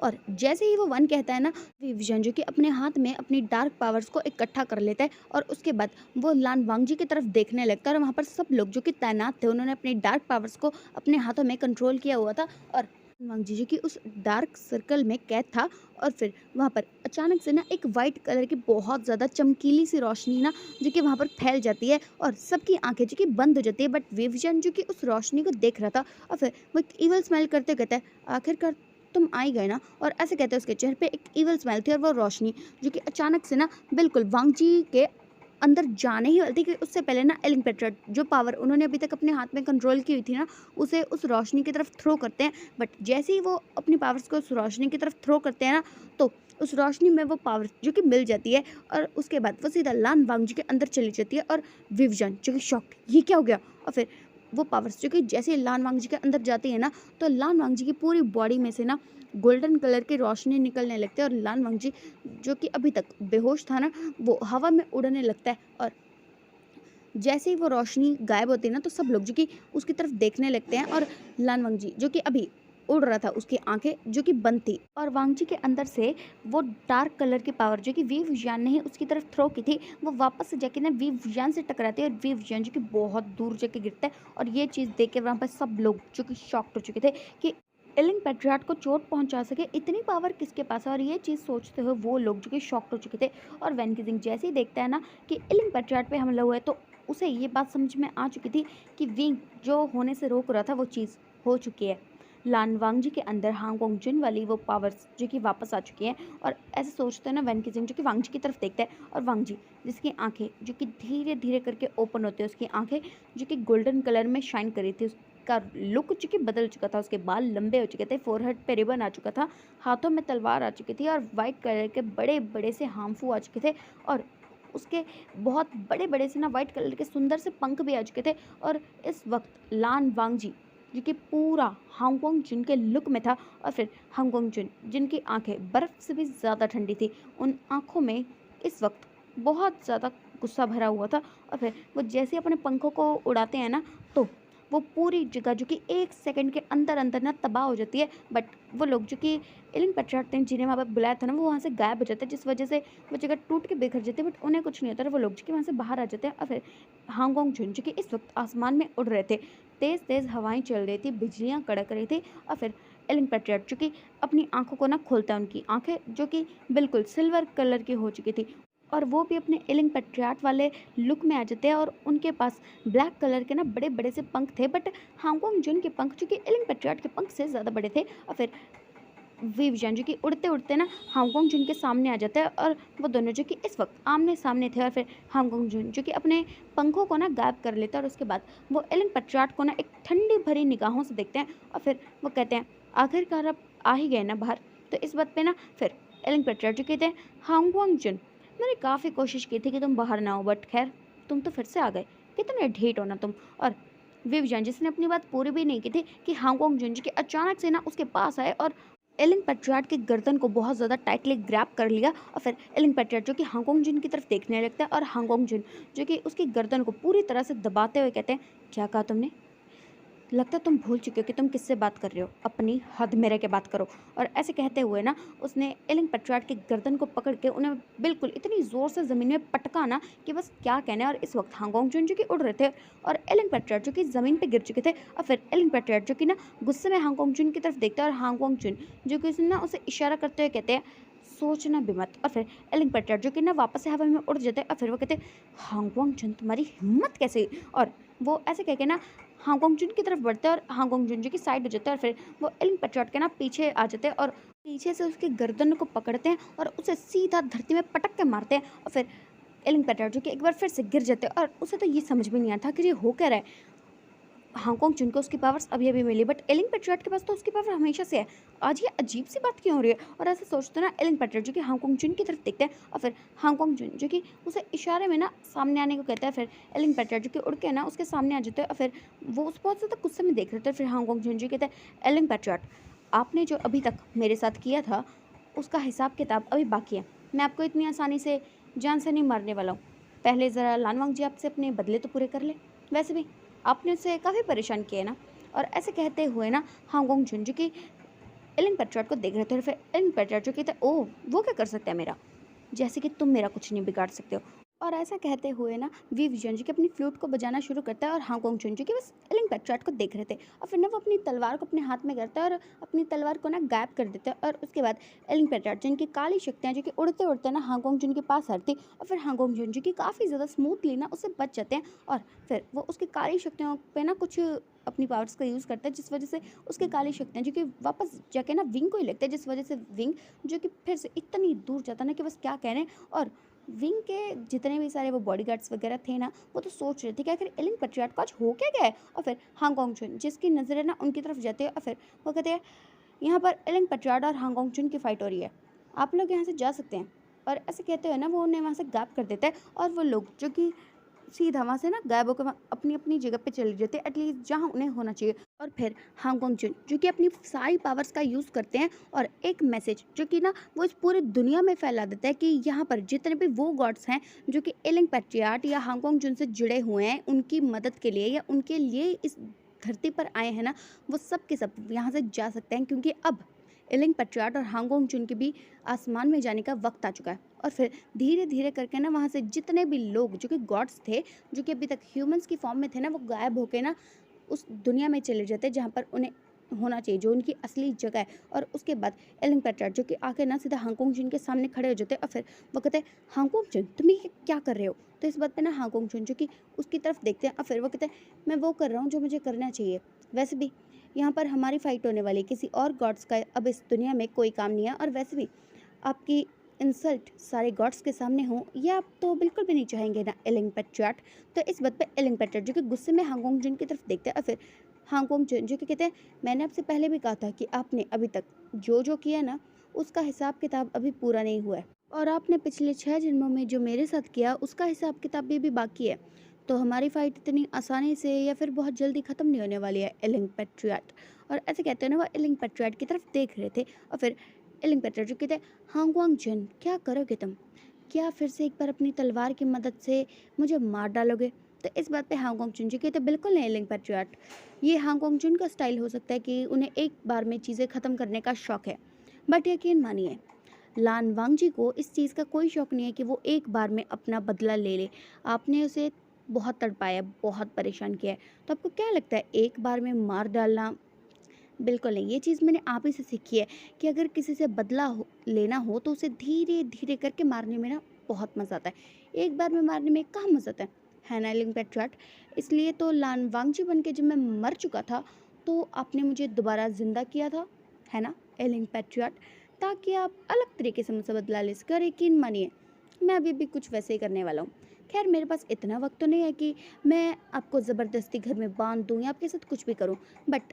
और जैसे ही वो 1 कहता है ना, विविजन जो कि अपने हाथ में अपनी डार्क पावर्स को इकट्ठा कर लेता है, और उसके बाद वो लान वांगजी की तरफ देखने लगता है, और वहाँ पर सब लोग जो कि तैनात थे उन्होंने अपनी डार्क पावर्स को अपने हाथों में कंट्रोल किया हुआ था, और वांगजी जो कि उस डार्क सर्कल में कैद था। और फिर वहाँ पर अचानक से ना एक वाइट कलर की बहुत ज़्यादा चमकीली सी रोशनी ना जो कि वहाँ पर फैल जाती है, और सबकी आंखें जो कि बंद हो जाती है, बट विविजन जो कि उस रोशनी को देख रहा था, और फिर वो एक इवल स्माइल करते कहता है, आखिरकार तुम आ ही गए ना। और ऐसे कहते उसके चेहरे पे एक इवल स्माइल थी, और वो रोशनी जो कि अचानक से ना बिल्कुल वांगजी के अंदर जाने ही वाली थी, कि उससे पहले ना एलिंग पेट्रियट जो पावर उन्होंने अभी तक अपने हाथ में कंट्रोल की हुई थी ना, उसे उस रोशनी की तरफ थ्रो करते हैं। बट जैसे ही वो अपनी पावर्स को उस रोशनी की तरफ थ्रो करते हैं ना, तो उस रोशनी में वो पावर जो कि मिल जाती है, और उसके बाद वो सीधा लान वांगजी के अंदर चली जाती है। और विवजन जो कि शॉक्ड, ये क्या हो गया। और फिर वो पावर्स जो कि जैसे ही लान वांगजी के अंदर जाती है ना, तो लान वांगजी की पूरी बॉडी में से ना गोल्डन कलर की रोशनी निकलने लगती है, और लान वांगजी जो कि अभी तक बेहोश था ना, वो हवा में उड़ने लगता है। और जैसे ही वो रोशनी गायब होती है ना, तो सब लोग जो कि उसकी तरफ देखने लगते हैं, और लान वांगजी जो कि अभी उड़ रहा था, उसकी आंखें जो कि बंद थी, और वांगजी के अंदर से वो डार्क कलर की पावर जो कि वी विजान ने ही उसकी तरफ थ्रो की थी, वो वापस से जाके ना वी विजान से टकराती है, और वी विजान जो कि बहुत दूर जाके गिरता है। और ये चीज़ देख के वहाँ पर सब लोग जो कि शॉक्ड हो चुके थे कि एलिंग पेट्रियट को चोट पहुंचा सके इतनी पावर किसके पास है। और ये चीज़ सोचते हुए वो लोग जो कि शॉक्ड हो चुके थे, और वैन किजिंग जैसे ही देखता है ना कि एलिंग पेट्रियट पे हमला हुआ है, तो उसे ये बात समझ में आ चुकी थी कि विंग जो होने से रोक रहा था वो चीज़ हो चुकी है। लान वांगजी के अंदर हांगकांग जिन वाली वो पावर्स जो कि वापस आ चुकी हैं। और ऐसे सोचते हैं ना वैन किजिंग जो कि वांगजी की तरफ देखता है, और वांगजी जिसकी आंखें जो कि धीरे धीरे करके ओपन होती है, उसकी आंखें जो कि गोल्डन कलर में शाइन कर रही थी, उसका लुक जो कि बदल चुका था, उसके बाल लंबे हो चुके थे, फोरहेड पे रिबन आ चुका था, हाथों में तलवार आ चुकी थी, और वाइट कलर के बड़े बड़े से हार्मफू आ चुके थे, और उसके बहुत बड़े बड़े से ना वाइट कलर के सुंदर से पंख भी आ चुके थे। और इस वक्त लान वांगजी जो कि पूरा हांगकांग जिन के लुक में था, और फिर हांगकांग जिन जिनकी आंखें बर्फ़ से भी ज़्यादा ठंडी थी, उन आंखों में इस वक्त बहुत ज़्यादा गुस्सा भरा हुआ था। और फिर वो जैसे अपने पंखों को उड़ाते हैं ना, तो वो पूरी जगह जो कि 1 सेकंड के अंदर अंदर ना तबाह हो जाती है। बट वो लोग जो कि एलिन पेट्रियट ने जिन्हें वहाँ पर बुलाया था ना, वो वहाँ से गायब हो जाते हैं, जिस वजह से वो जगह टूट के बिखर जाती है, बट उन्हें कुछ नहीं होता, और वो लोग जो कि वहाँ से बाहर आ जाते हैं। और फिर हांगकांग जुन जो कि इस वक्त आसमान में उड़ रहे थे, तेज़ तेज़ हवाएं चल रही थी, बिजलियाँ कड़क रही थी। और फिर एलिन पेट्रियट जो कि अपनी आंखों को ना खोलता है, उनकी आंखें जो कि बिल्कुल सिल्वर कलर की हो चुकी थी, और वो भी अपने एलिंग पेट्रियट वाले लुक में आ जाते हैं, और उनके पास ब्लैक कलर के ना बड़े बड़े से पंख थे, बट हांगकांग जुन के पंख जो कि एलिंग पेट्रियट के पंख से ज़्यादा बड़े थे। और फिर विवजन जो कि उड़ते उड़ते ना हांगकांग जुन के सामने आ जाता है, और वो दोनों जो कि इस वक्त आमने सामने थे। और फिर हांगकांग जुन जो कि अपने पंखों को ना गायब कर लेता है, और उसके बाद वो एलिंग पेट्रियट को ना एक ठंडी भरी निगाहों से देखते हैं, और फिर वो कहते हैं, आखिरकार आप आ ही गए ना बाहर। तो इस बात पे ना फिर एलिंग पेट्रियट जो कहते हैं, हांगकांग जुन मैंने काफ़ी कोशिश की थी कि तुम बाहर ना हो, बट खैर तुम तो फिर से आ गए, कितने ढीठ हो ना तुम। और विवजन जिसने अपनी बात पूरी भी नहीं की थी कि हांगकांग जुन जो कि अचानक से ना उसके पास आए, और एलिंग पेट्रियट की गर्दन को बहुत ज़्यादा टाइटली ग्रैब कर लिया। और फिर एलिंग पेट्रियट जो कि हांगकांग जुन की तरफ देखने लगता है, और हांगकांग जुन जो कि उसकी गर्दन को पूरी तरह से दबाते हुए कहते हैं, क्या कहा तुमने। लगता है तुम भूल चुके हो कि तुम किससे बात कर रहे हो, अपनी हद में रह के बात करो। और ऐसे कहते हुए ना उसने एलिंग पेट्रार्ड की गर्दन को पकड़ के उन्हें बिल्कुल इतनी ज़ोर से ज़मीन में पटका ना कि बस क्या कहने। और इस वक्त हांगकांग जुन जो कि उड़ रहे थे और एलिंग पेट्रार्ड जो कि ज़मीन पे गिर चुके थे। और फिर एलिंग पेट्रार्ड जो कि ना गुस्से में हांगकांग जुन की तरफ देखते हैं और हांगकांग जुन जो कि उसने ना उसे इशारा करते हुए कहते हैं सोचना भी मत। और फिर एलिंग पेट्रार्ड जो कि ना वापस से हवा में उड़ जाते हैं और फिर वो कहते हैं हांगकांग जुन तुम्हारी हिम्मत कैसे हुई? और वो ऐसे कह के ना हांगकांग जुन की तरफ बढ़ते हैं और हांगकांग जुन जो कि साइड हो जाते हैं और फिर वो एलिंग पेट्रार्ड के ना पीछे आ जाते हैं और पीछे से उसकी गर्दन को पकड़ते हैं और उसे सीधा धरती में पटक के मारते हैं। और फिर एलिंग पेट्रार्ड जो कि एक बार फिर से गिर जाते हैं और उसे तो ये समझ में नहीं आता कि ये हो क्या रहा है। हांगकांग जुन को उसकी पावर्स अभी अभी मिली बट एलिंग पेट्रार्ड के पास तो उसकी पावर हमेशा से है। आज ये अजीब सी बात क्यों हो रही है? और ऐसे सोचते ना एलिंग पेट्रार्ड जो कि हांगकांग जुन की तरफ देखते हैं और फिर हांगकांग जुन जो कि उसे इशारे में ना सामने आने को कहता है। फिर एलिंग पेट्रार्ड जो कि उड़ के ना उसके सामने आ जाते हैं और फिर वो उस बहुत ज़्यादा गुस्से में देख रहे थे। फिर हांगकांग जुन जी कहते हैं एलिंग पेट्रार्ड आपने जो अभी तक मेरे साथ किया था उसका हिसाब किताब अभी बाकी है। मैं आपको इतनी आसानी से जान से नहीं मारने वाला हूँ। पहले ज़रा लानवांग जी आपसे अपने बदले तो पूरे कर ले। वैसे भी आपने उसे काफ़ी परेशान किया है ना। और ऐसे कहते हुए ना हांगकांग जुन जो कि एलिंग पेट्रार्ड को देख रहे थे और फिर एलिंग पेट्रार्ड जो कहते ओह वो क्या कर सकता है मेरा, जैसे कि तुम मेरा कुछ नहीं बिगाड़ सकते हो। और ऐसा कहते हुए ना वी विजन जी के अपनी फ्लूट को बजाना शुरू करता है और हांगकांग चुन जी के बस एलिंग पेट्रार्ड को देख रहे थे। और फिर ना वो अपनी तलवार को अपने हाथ में करता है और अपनी तलवार को ना गायब कर देता है। और उसके बाद एलिंग पेट्रार्ड जिनकी काली शक्तियाँ जो कि उड़ते उड़ते ना हांगकांग जुन के पास आती और फिर हांगकांग जुन जी की काफ़ी ज़्यादा स्मूथली ना उससे बच जाते हैं। और फिर वो उसकी काली शक्तियों पे ना कुछ अपनी पावर्स का यूज़ करता है जिस वजह से उसकी काली शक्तियाँ जो कि वापस जाके ना विंग को ही लगता है, जिस वजह से विंग जो कि फिर से इतनी दूर जाता ना कि बस क्या कहने। और विंग के जितने भी सारे वो बॉडीगार्ड्स वगैरह थे ना वो तो सोच रहे थे कि आखिर एलिंग पेट्रार्ड को आज हो क्या गया है। और फिर हांगकांग चुन जिसकी नज़रें ना उनकी तरफ जाती है और फिर वो कहते हैं यहाँ पर एलिंग पेट्रार्ड और हांगकांग चुन की फाइट हो रही है, आप लोग यहाँ से जा सकते हैं। और ऐसे कहते हुए ना वो उन्हें वहाँ से गायब कर देता है और वो लोग जो कि सीधा वहाँ से ना गायब होकर अपनी अपनी जगह पे चले जाते हैं एटलीस्ट जहाँ उन्हें होना चाहिए। और फिर हांगकांग चुन जो कि अपनी सारी पावर्स का यूज़ करते हैं और एक मैसेज जो कि ना वो इस पूरी दुनिया में फैला देता है कि यहाँ पर जितने भी वो गॉड्स हैं जो कि एलिंग पेट्रियार्ड या हांगकांग चुन से जुड़े हुए हैं उनकी मदद के लिए या उनके लिए इस धरती पर आए हैं ना, वो सब के सब यहाँ से जा सकते हैं क्योंकि अब एलिंग पेट्रियार्ड और हांगकांग चुन के भी आसमान में जाने का वक्त आ चुका है। और फिर धीरे धीरे करके ना वहाँ से जितने भी लोग जो कि गॉड्स थे जो कि अभी तक ह्यूमंस की फॉर्म में थे ना वो गायब होके ना उस दुनिया में चले जाते जहाँ पर उन्हें होना चाहिए, जो उनकी असली जगह है। और उसके बाद एलिंग पेट्रार्ड जो कि आके ना सीधा हांगकांग चुन के सामने खड़े हो जाते हैं और फिर वो कहते हैं हांगकांग चुन तुम ये क्या कर रहे हो? तो इस बात पे ना हांगकांग चुन जो कि उसकी तरफ देखते हैं और फिर वो कहते हैं मैं वो कर रहा हूँ जो मुझे करना चाहिए। वैसे भी यहाँ पर हमारी फाइट होने वाली किसी और गॉड्स का अब इस दुनिया में कोई काम नहीं है। और वैसे भी आपकी इंसल्ट सारे गॉड्स के सामने हो ये आप तो बिल्कुल भी नहीं चाहेंगे ना एलिंग पेट्रार्ड। तो इस बात पे एलिंग पेट्रार्ड जो कि गुस्से में हांगकांग जुन की तरफ देखते हैं और फिर हांगकांग जुन जो कि कहते हैं मैंने आपसे पहले भी कहा था कि आपने अभी तक जो जो किया ना उसका हिसाब किताब अभी पूरा नहीं हुआ है और आपने पिछले 6 जन्मों में जो मेरे साथ किया उसका हिसाब किताब भी बाकी है। तो हमारी फाइट इतनी आसानी से या फिर बहुत जल्दी ख़त्म नहीं होने वाली है एलिंग पेट्रार्ड। और ऐसे कहते हैं ना वो एलिंग पेट्रार्ड की तरफ देख रहे थे और फिर एलिंग पेट्रार्ड जो कहते हैं हांगकांग जुन क्या करोगे तुम? क्या फिर से एक बार अपनी तलवार की मदद से मुझे मार डालोगे? तो इस बात पे हांगकांग जुन जी कहते बिल्कुल नहीं एलिंग पेट्रार्ड, ये हांगकांग जुन का स्टाइल हो सकता है कि उन्हें एक बार में चीज़ें ख़त्म करने का शौक़ है बट यकीन मानिए लान वांग जी को इस चीज़ का कोई शौक़ नहीं है कि वो एक बार में अपना बदला ले ले। आपने उसे बहुत तड़पाया, बहुत परेशान किया है, तो आपको क्या लगता है एक बार में मार डालना? बिल्कुल नहीं, ये चीज़ मैंने आप ही से सीखी है कि अगर किसी से बदला लेना हो तो उसे धीरे धीरे करके मारने में ना बहुत मज़ा आता है, एक बार में मारने में कहाँ मज़ा आता है ना एलिंग पेट्रार्ड। इसलिए तो लान वांगजी बन के जब मैं मर चुका था तो आपने मुझे दोबारा ज़िंदा किया था, है ना एलिंग पेट्रार्ड, ताकि आप अलग तरीके से मुझसे बदला ले सकें। और यकीन मानिए मैं अभी भी कुछ वैसे ही करने वाला हूँ। खैर मेरे पास इतना वक्त तो नहीं है कि मैं आपको ज़बरदस्ती घर में बांध दूँ या आपके साथ कुछ भी करूँ, बट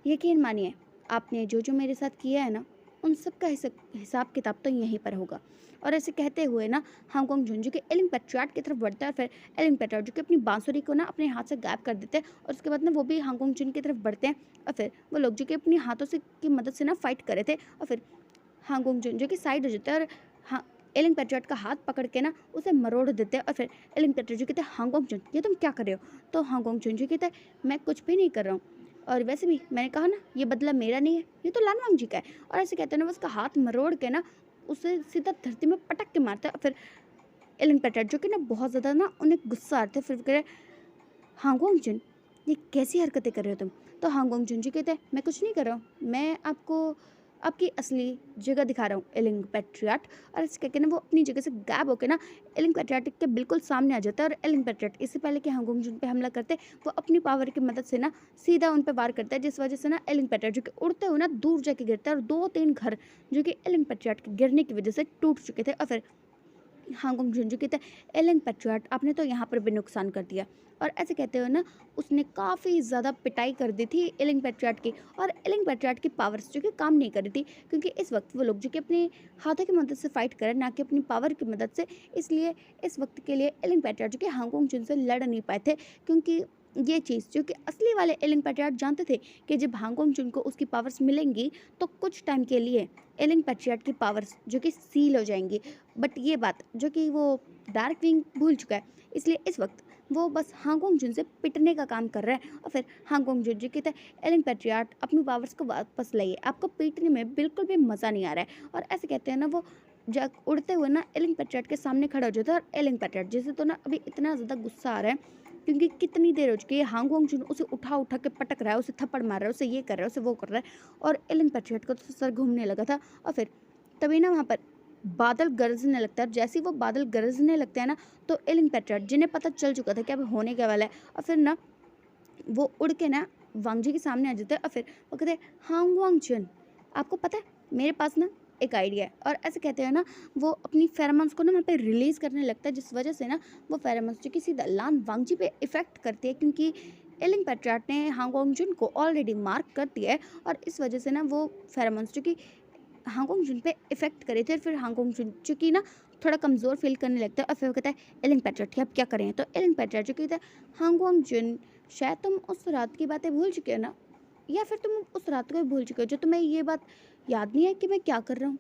यकीन मानिए आपने जो जो मेरे साथ किया है ना उन सब का हिसाब किताब तो यहीं पर होगा। और ऐसे कहते हुए ना हांगकांग जुन जो कि एलिंग पेट्रार्ड की तरफ बढ़ता है और फिर एलिंग पेट्रार्ड जो कि अपनी बांसुरी को ना अपने हाथ से गायब कर देते हैं और उसके बाद ना वो भी हांगकांग जुन की तरफ बढ़ते हैं और फिर वो लोग जो कि अपनी हाथों से की मदद से ना फाइट कर रहे थे और फिर हांगकांग जुन जो कि साइड हो जाते हैं और हाँ एलिंग पेट्रियाट का हाथ पकड़ के ना उसे मरोड़ देते हैं और फिर एलिंग पेट्रियाट जो कहते हैं हांगकांग चुन ये तुम क्या कर रहे हो? तो हांगकांग चुन जो कहते हैं मैं कुछ भी नहीं कर रहा हूँ, और वैसे भी मैंने कहा ना ये बदला मेरा नहीं है, ये तो लानवांग जी का है। और ऐसे कहते हैं ना वो उसका हाथ मरोड़ के ना उसे सीधा धरती में पटक के मारता है। और फिर एलिंग पेट्रियाट जो कि ना बहुत ज़्यादा ना उन्हें गुस्सा आता है, फिर कह रहे हांगकांग चुन ये कैसी हरकतें कर रहे हो तुम? तो हांगकांग चुन जी कहते हैं मैं कुछ नहीं कर रहा हूँ, मैं आपको आपकी असली जगह दिखा रहा हूँ एलिंग पेट्रियाट। और इस कहके ना वो अपनी जगह से गायब होकर ना एलिंग पेट्रियाट के बिल्कुल सामने आ जाता है। और एलिंग पेट्रियाट इससे पहले कि हांगकांग चुन पे हमला करते वो अपनी पावर की मदद से ना सीधा उन पर वार करता है, जिस वजह से ना एलिंग पेट्रियाट जो कि उड़ते हुए ना दूर जाके गिरता है। और 2-3 घर जो कि एलिंग पेट्रियाट के गिरने की वजह से टूट चुके थे। और फिर हांगकांग झुंझू कहते हैं एलिंग पेट्रियाट आपने तो यहाँ पर भी नुकसान कर दिया। और ऐसे कहते हुए ना उसने काफ़ी ज़्यादा पिटाई कर दी थी एलिंग पेट्रियाट की। और एलिंग पेट्रियाट की पावर्स जो कि काम नहीं कर रही थी, क्योंकि इस वक्त वो लोग जो कि अपने हाथों की मदद से फाइट करें ना कि अपनी पावर की मदद से, इसलिए इस वक्त के लिए एलिंग पेट्रियाट जो कि हांगकांग झुंझू से लड़ नहीं पाए थे। क्योंकि ये चीज़ जो कि असली वाले एलिंग पेट्रियाट जानते थे कि जब हांगकांग झुंझू को उसकी पावर्स मिलेंगी तो कुछ टाइम के लिए एलिंग पेट्रियाट की पावर्स जो कि सील हो जाएंगी। बट ये बात जो कि वो डार्क विंग भूल चुका है, इसलिए इस वक्त वो बस हांगकांग जुन से पिटने का काम कर रहा है। और फिर हांगकांग जुन जी कहते हैं एलिंग पेट्रियाट अपनी पावर्स को वापस लाइए, आपको पीटने में बिल्कुल भी मज़ा नहीं आ रहा है। और ऐसे कहते हैं ना वो जब उड़ते हुए ना एलिंग पेट्रियाट के सामने खड़ा हो जाता है। और एलिंग पेट्रियाट जिसे तो ना अभी इतना ज़्यादा गुस्सा आ रहा है, क्योंकि कितनी देर हो चुकी है हांगकांग जुन उसे उठा उठा के पटक रहा है, उसे थप्पड़ मार रहा है, उसे ये कर रहा है, उसे वो कर रहा है। और एलिंग पेट्रियाट को तो सर घूमने लगा था। और फिर तभी ना वहाँ पर बादल गरजने लगता है। जैसे ही वो बादल गरजने लगते हैं ना तो एलिंग पेट्रियाट जिन्हें पता चल चुका था कि अब होने क्या वाला है, और फिर ना वो उड़ के ना वांग जी के सामने आ जाते हैं। और फिर वो कहते हैं हांग वांग चुन आपको पता है मेरे पास ना एक आइडिया है। और ऐसे कहते हैं ना वो अपनी फेरोमोन्स को ना वहाँ पे रिलीज़ करने लगता है, जिस वजह से ना वो फेरोमोन्स जो कि सीधा लान वांग जी पे इफेक्ट करती है, क्योंकि एलिंग पेट्रियाट ने हांगकांग जुन को ऑलरेडी मार्क कर दिया है। और इस वजह से ना वो फेरोमोन्स जो कि हांगकांग जुन पे इफेक्ट करे थे। फिर हांगकांग जुन जो कि ना थोड़ा कमज़ोर फील करने लगता है। और फिर वो कहता है एलिंग पेट्रियाट कि आप क्या करें? तो एलिंग पेट्रियाट जो कहता है हांगकांग जुन शायद तुम उस रात की बातें भूल चुके हो ना, या फिर तुम उस रात को भी भूल चुके हो जो तुम्हें ये बात याद नहीं है कि मैं क्या कर रहा हूँ।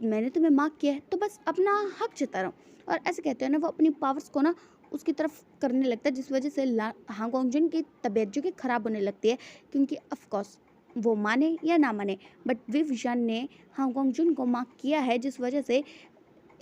मैंने तुम्हें मार्क किया है तो बस अपना हक जता रहा हूँ। और ऐसे कहते हैं ना वो अपनी पावर्स को ना उसकी तरफ करने लगता है, जिस वजह से हांगकांग जुन की तबीयत जो कि ख़राब होने लगती है। क्योंकि ऑफ कोर्स वो माने या ना माने, बट विव विशान ने हांगकांग जुन को मार्क किया है, जिस वजह से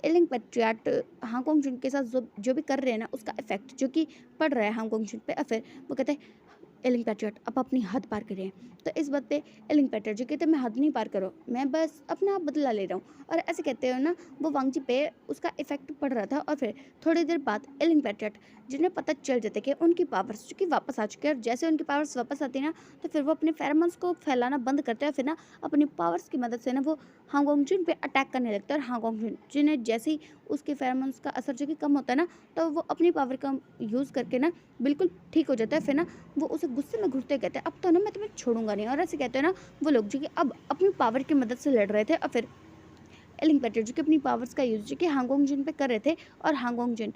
एलिंग पेट्रियाट हांगकांग जुन के साथ जो जो भी कर रहे हैं ना उसका इफेक्ट जो कि पड़ रहा है हांगकांग जुन पे। और फिर वो कहते हैं एलिंग पेट्रियाट अब अपनी हद पार कर रहे हैं। तो इस बात पे एलिंग पेट्रियाट जो कहते हैं मैं हद नहीं पार करो, मैं बस अपना बदला ले रहा हूँ। और ऐसे कहते हो ना वो वांगजी पे उसका इफेक्ट पड़ रहा था। और फिर थोड़ी देर बाद एलिंग पेट्रियाट जिन्हें पता चल जाता है कि उनकी पावर्स जो कि वापस आ चुकी है, और जैसे उनकी पावर्स वापस आती है ना तो फिर वो अपने फेरोमोन्स को फैलाना बंद करते हैं। फिर ना अपनी पावर्स की मदद से ना वो हांगकांग जुन पे अटैक करने लगता है। और हांगकांग जुन जिन्हें जैसे ही उसके फेरोमोन्स का असर जो कि कम होता है ना तो वो अपनी पावर का यूज़ करके ना बिल्कुल ठीक हो जाता है। फिर ना वो उसे गुस्से में घुरते कहते हैं अब तो ना मैं तुम्हें छोड़ूंगा नहीं। और ऐसे कहते हैं ना वो लोग जो कि अब अपनी पावर की मदद से लड़ रहे थे। और फिर एलिंग पेट्रियाट जो कि अपनी पावर्स का यूज़ जो कि हांगकांग जुन पे कर रहे थे, और हांगकांग जुन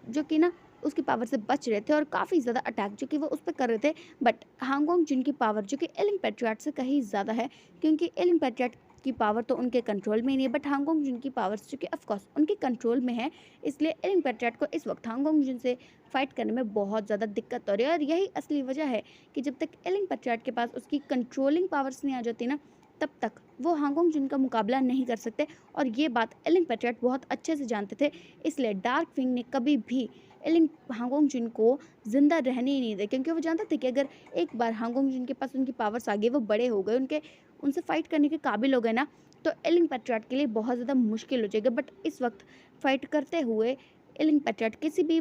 जो कि ना उसकी पावर से बच रहे थे और काफ़ी ज़्यादा अटैक जो कि वो उस पर कर रहे थे। बट हांगकांग जुन की पावर जो कि एलिंग पेट्रियाट से कहीं ज़्यादा है, क्योंकि एलिंग पेट्रियाट की पावर तो उनके कंट्रोल में ही नहीं है, बट हांगकांग जुन की पावर्स जो कि ऑफकोर्स उनके कंट्रोल में है। इसलिए एलिंग पेट्रियाट को इस वक्त हांगकांग जुन से फाइट करने में बहुत ज़्यादा दिक्कत हो रही है। और यही असली वजह है कि जब तक एलिंग पेट्रियाट के पास उसकी कंट्रोलिंग पावर्स नहीं आ जाती ना तब तक वो हांगकांग जुन का मुकाबला नहीं कर सकते। और ये बात एलिंग पेट्रियाट बहुत अच्छे से जानते थे, इसलिए डार्क विंग ने कभी भी एलिंग हांगकांग जुन को ज़िंदा रहने ही नहीं दिया, क्योंकि वो जानते थे कि अगर एक बार हांगकांग जुन के पास उनकी पावर्स आ गई, वो बड़े हो गए, उनके उनसे फाइट करने के काबिल हो गए ना, तो एलिंग पेट्रियाट के लिए बहुत ज़्यादा मुश्किल हो जाएगा। बट इस वक्त फाइट करते हुए एलिंग पेट्रियाट किसी भी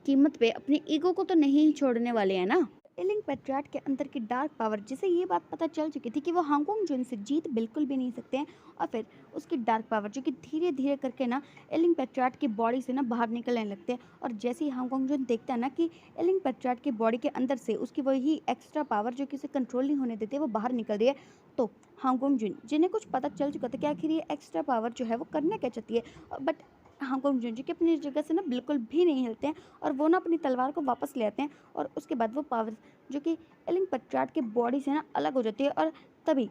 कीमत पे अपने ईगो को तो नहीं छोड़ने वाले हैं ना। एलिंग पेट्रियाट के अंदर की डार्क पावर जिसे ये बात पता चल चुकी थी कि वो हांगकांग जुन से जीत बिल्कुल भी नहीं सकते हैं। और फिर उसकी डार्क पावर जो कि धीरे धीरे करके ना एलिंग पेट्रियाट की बॉडी से ना बाहर निकलने लगते हैं। और जैसे ही हांगकांग जुन देखता है ना कि एलिंग पेट्रियाट की बॉडी के अंदर से उसकी वही एक्स्ट्रा पावर जो कि उसे कंट्रोल नहीं होने देती है वो बाहर निकल रही है, तो हांगकांग जुन जिन्हें कुछ पता चल चुका था कि आखिर ये एक्स्ट्रा पावर जो है वो करना क्या चाहती है, बट हांगकांग जुन जी की अपनी जगह से ना बिल्कुल भी नहीं हिलते हैं। और वो ना अपनी तलवार को वापस ले आते हैं, और उसके बाद वो पावर जो कि एलिंग पेट्रियाट के बॉडी से ना अलग हो जाती है। और तभी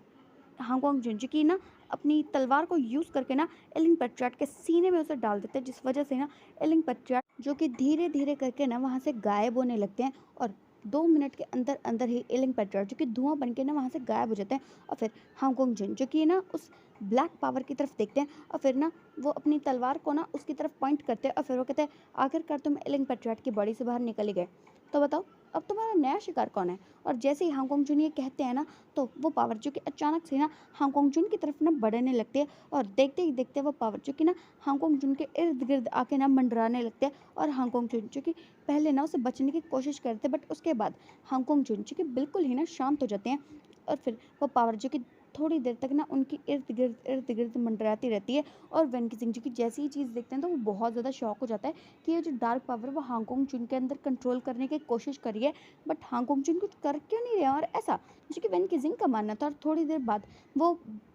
हांगकांग जुन जो कि ना अपनी तलवार को यूज़ करके ना एलिंग पेट्रियार्ट के सीने में उसे डाल देते हैं, जिस वजह से ना एलिंग पेट्रियार्ट जो कि धीरे धीरे करके ना वहाँ से गायब होने लगते हैं। और 2 मिनट के अंदर अंदर ही एलिंग पेट्रियार्ट जो कि धुआं बन के ना वहाँ से गायब हो जाते हैं। और फिर हांगकांग जुन जो कि ना उस ब्लैक पावर की तरफ देखते हैं और फिर ना वो अपनी तलवार को ना उसकी तरफ पॉइंट करते हैं और फिर वो कहते हैं, आखिरकार तुम एलिंग पेट्रियार्ट की बॉडी से बाहर निकल ही गए, तो बताओ अब तुम्हारा नया शिकार कौन है। और जैसे ही हांगकांग जुन ये कहते हैं ना, तो वो पावर जो कि अचानक से ना हांगकांग जुन की तरफ ना बढ़ने लगती है और देखते ही देखते वो पावर जो कि ना हांगकांग जुन के इर्द गिर्द आके ना मंडराने लगते हैं। और हांगकांग जुन जो कि पहले ना उसे बचने की कोशिश करते, बट उसके बाद हांगकांग जुन जो कि बिल्कुल ही ना शांत हो जाते हैं। और फिर वो पावर जो कि थोड़ी देर तक ना उनकी इर्द गिर्द मंडराती रहती है। और वेन किसिंग जो कि जैसी ही चीज़ देखते हैं तो वो बहुत ज़्यादा शॉक हो जाता है कि ये जो डार्क पावर वो हांगकांग जुन के अंदर कंट्रोल करने की कोशिश करी है, बट हांगकांग जुन कुछ कर क्यों नहीं रहे हैं और ऐसा, जो कि वेन किसिंग का मानना था। और थोड़ी देर बाद वो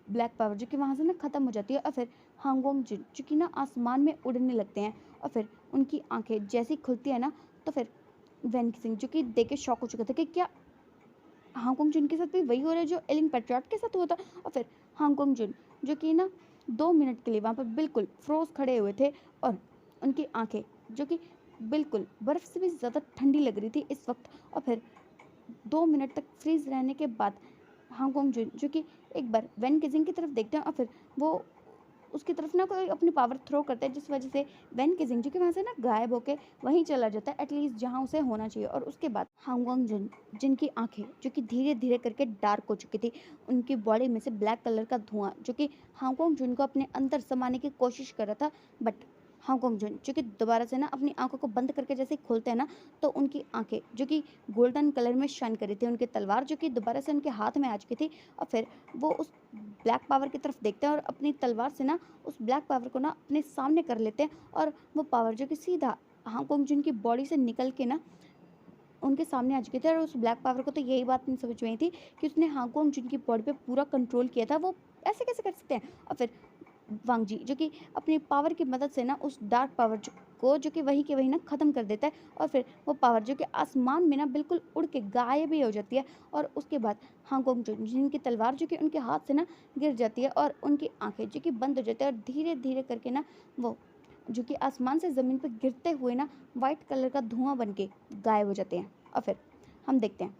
ब्लैक पावर जो कि वहाँ से ना ख़त्म हो जाती है और फिर हांगकांग जुन जो कि ना आसमान में उड़ने लगते हैं। और फिर उनकी आंखें जैसी खुलती है ना, तो फिर वेन किसिंग जो कि देख के शॉक हो चुके थे कि क्या हांगकांग जुन के साथ भी वही हो रहा है जो एलिंग पेट्रियार्ट के साथ हुआ था। और फिर हांगकांग जुन जो कि ना 2 मिनट के लिए वहाँ पर बिल्कुल फ्रोज खड़े हुए थे और उनकी आंखें जो कि बिल्कुल बर्फ़ से भी ज़्यादा ठंडी लग रही थी इस वक्त। और फिर 2 मिनट तक फ्रीज रहने के बाद हांगकांग जुन जो कि एक बार वेन किजिंग की तरफ देखते हैं और फिर वो उसकी तरफ ना कोई अपनी पावर थ्रो करता है, जिस वजह से वेन किजिंग जो कि वहाँ से ना गायब होके वहीं चला जाता है, एटलीस्ट जहाँ उसे होना चाहिए। और उसके बाद हांगकांग जुन जिनकी आंखें जो कि धीरे धीरे करके डार्क हो चुकी थी, उनकी बॉडी में से ब्लैक कलर का धुआं जो कि हांगकांग जुन को अपने अंदर समाने की कोशिश कर रहा था, बट हांगकांग जुन जो कि दोबारा से ना अपनी आंखों को बंद करके जैसे ही खोलते हैं ना, तो उनकी आंखें जो कि गोल्डन कलर में शाइन कर रही थी, उनकी तलवार जो कि दोबारा से उनके हाथ में आ चुकी थी। और फिर वो उस ब्लैक पावर की तरफ देखते हैं और अपनी तलवार से ना उस ब्लैक पावर को ना अपने सामने कर लेते हैं। और वो पावर जो कि सीधा हांगकांग जुन की बॉडी से निकल के ना उनके सामने आ चुके थे। और उस ब्लैक पावर को तो यही बात नहीं समझ में आई थी कि उसने हांगकांग जुन की बॉडी पे पूरा कंट्रोल किया था, वो ऐसे कैसे कर सकते हैं। और फिर वांग जी जो कि अपनी पावर की मदद से ना उस डार्क पावर को जो कि वहीं के वहीं ना ख़त्म कर देता है। और फिर वो पावर जो कि आसमान में ना बिल्कुल उड़ के गायब ही हो जाती है। और उसके बाद हांगकांग जुन जिनकी तलवार जो कि उनके हाथ से ना गिर जाती है और उनकी आंखें जो कि बंद हो जाती है और धीरे धीरे करके ना वो जो कि आसमान से ज़मीन पर गिरते हुए ना वाइट कलर का धुआं बन के गायब हो जाते हैं। और फिर हम देखते हैं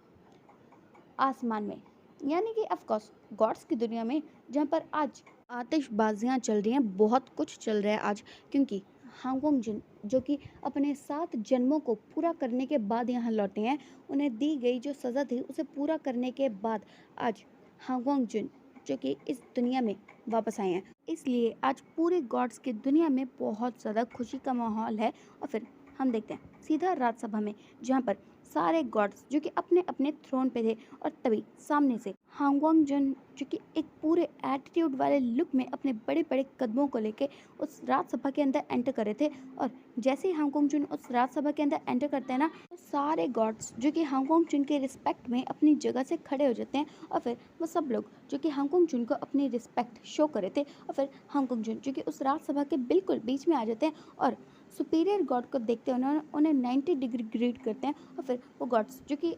आसमान में, यानी कि ऑफ कोर्स गॉड्स की दुनिया में, जहाँ पर आज आतिशबाजियाँ चल रही हैं, बहुत कुछ चल रहा है आज, क्योंकि हांगकांग जुन जो कि अपने 7 जन्मों को पूरा करने के बाद यहाँ लौटे हैं, उन्हें दी गई जो सज़ा थी उसे पूरा करने के बाद आज हांगकांग जुन जो कि इस दुनिया में वापस आए हैं। इसलिए आज पूरे गॉड्स की दुनिया में बहुत ज़्यादा खुशी का माहौल है। और फिर हम देखते हैं सीधा राज्यसभा में, जहाँ पर सारे गॉड्स जो कि अपने अपने थ्रोन पे थे। और तभी सामने से हांगकांग जुन जो कि एक पूरे एटीट्यूड वाले लुक में अपने बड़े बड़े कदमों को लेके उस राज्यसभा के अंदर एंटर कर रहे थे। और जैसे ही हांगकांग जुन उस राज्यसभा के अंदर एंटर करते हैं ना, तो सारे गॉड्स जो कि हांगकांग जुन के रिस्पेक्ट में अपनी जगह से खड़े हो जाते हैं। और फिर वो सब लोग जो कि हांगकांग जुन को अपनी रिस्पेक्ट शो कर रहे थे, और फिर हांगकांग जुन जो कि उस राज्यसभा के बिल्कुल बीच में आ जाते हैं और सुपीरियर गॉड को देखते हैं, उन्हें 90 डिग्री ग्रीड करते हैं। और फिर वो गॉड्स जो कि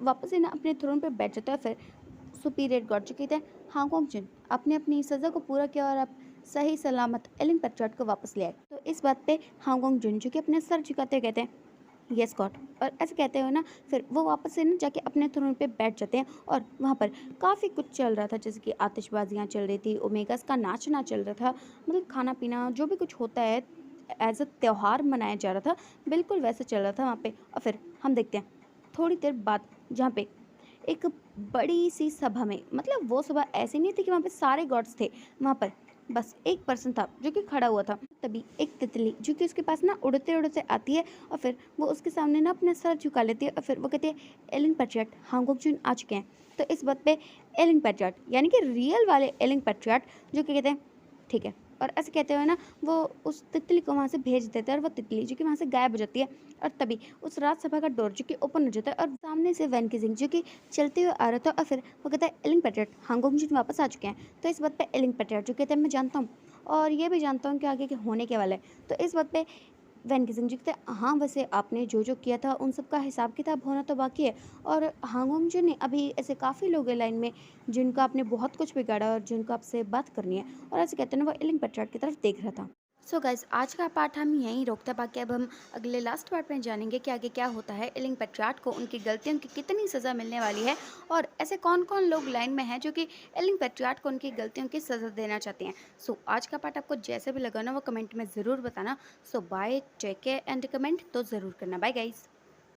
वापस से ना अपने थ्रोन पे बैठ जाते हैं। फिर सुपीरियर गॉड जो कहते हैं, हांगकांग जुन आपने अपनी सज़ा को पूरा किया और आप सही सलामत एलिंग पेट्रियार्ट को वापस ले आए। तो इस बात पे हांगकांग जुन जो कि अपने सर झुकाते हुए कहते हैं यस गॉड। और ऐसे कहते हुए ना फिर वो वापस से ना जाके अपने थ्रोन पे बैठ जाते हैं। और वहाँ पर काफ़ी कुछ चल रहा था, जैसे कि आतिशबाजियाँ चल रही थी, ओमेगास का नाचना चल रहा था, मतलब खाना पीना जो भी कुछ होता है एज अ त्यौहार मनाया जा रहा था, बिल्कुल वैसे चल रहा था वहाँ पे। और फिर हम देखते हैं थोड़ी देर बाद, जहाँ पे एक बड़ी सी सभा में, मतलब वो सभा ऐसी नहीं थी कि वहाँ पे सारे गॉड्स थे, वहाँ पर बस एक पर्सन था जो कि खड़ा हुआ था। तभी एक तितली जो कि उसके पास ना उड़ते उड़ते आती है और फिर वो उसके सामने ना अपना सर झुका लेती है। और फिर वो कहती है एलिंग पेट्रियार्ट हांगकांग जुन आ चुके हैं। तो इस बात पे एलिंग पेट्रियार्ट यानी कि रियल वाले एलिंग पेट्रियार्ट जो कि कहते हैं ठीक है, और ऐसे कहते हुए ना वो उस तितली को वहाँ से भेज देते हैं और वो तितली जो कि वहाँ से गायब हो जाती है। और तभी उस राज्यसभा का डोर जो कि ओपन हो जाता है और सामने से वैन किजिंग जो कि चलते हुए आ रहा था। और फिर वो कहता है एलिंग पेट्रियार्ट हांगकांग जुन वापस आ चुके हैं। तो इस बात पे एलिंग पेट्रियार्ट जो कहते हैं मैं जानता हूँ और ये भी जानता हूँ कि आगे के होने के वाला है। तो इस बात पे वैन किसिंग जी कहते हैं, हाँ वैसे आपने जो जो किया था उन सब का हिसाब किताब होना तो बाकी है। और हांगोंग जो ने अभी ऐसे काफ़ी लोग हैं लाइन में जिनका आपने बहुत कुछ बिगाड़ा और जिनको आपसे बात करनी है, और ऐसे कहते हैं ना वो एलिंग पेट्रार्क की तरफ देख रहा था। सो गाइज आज का पार्ट हम यहीं रोकते हैं, बाकी अब हम अगले लास्ट पार्ट में जानेंगे कि आगे क्या होता है, एलिंग पेट्रार्क को उनकी गलतियों की कितनी सज़ा मिलने वाली है, और ऐसे कौन कौन लोग लाइन में हैं जो कि एलिंग पेट्रार्क को उनकी गलतियों की सज़ा देना चाहते हैं। सो आज का पार्ट आपको जैसे भी लगा ना वो कमेंट में ज़रूर बताना। So bye, take care and comment तो ज़रूर करना। Bye guys.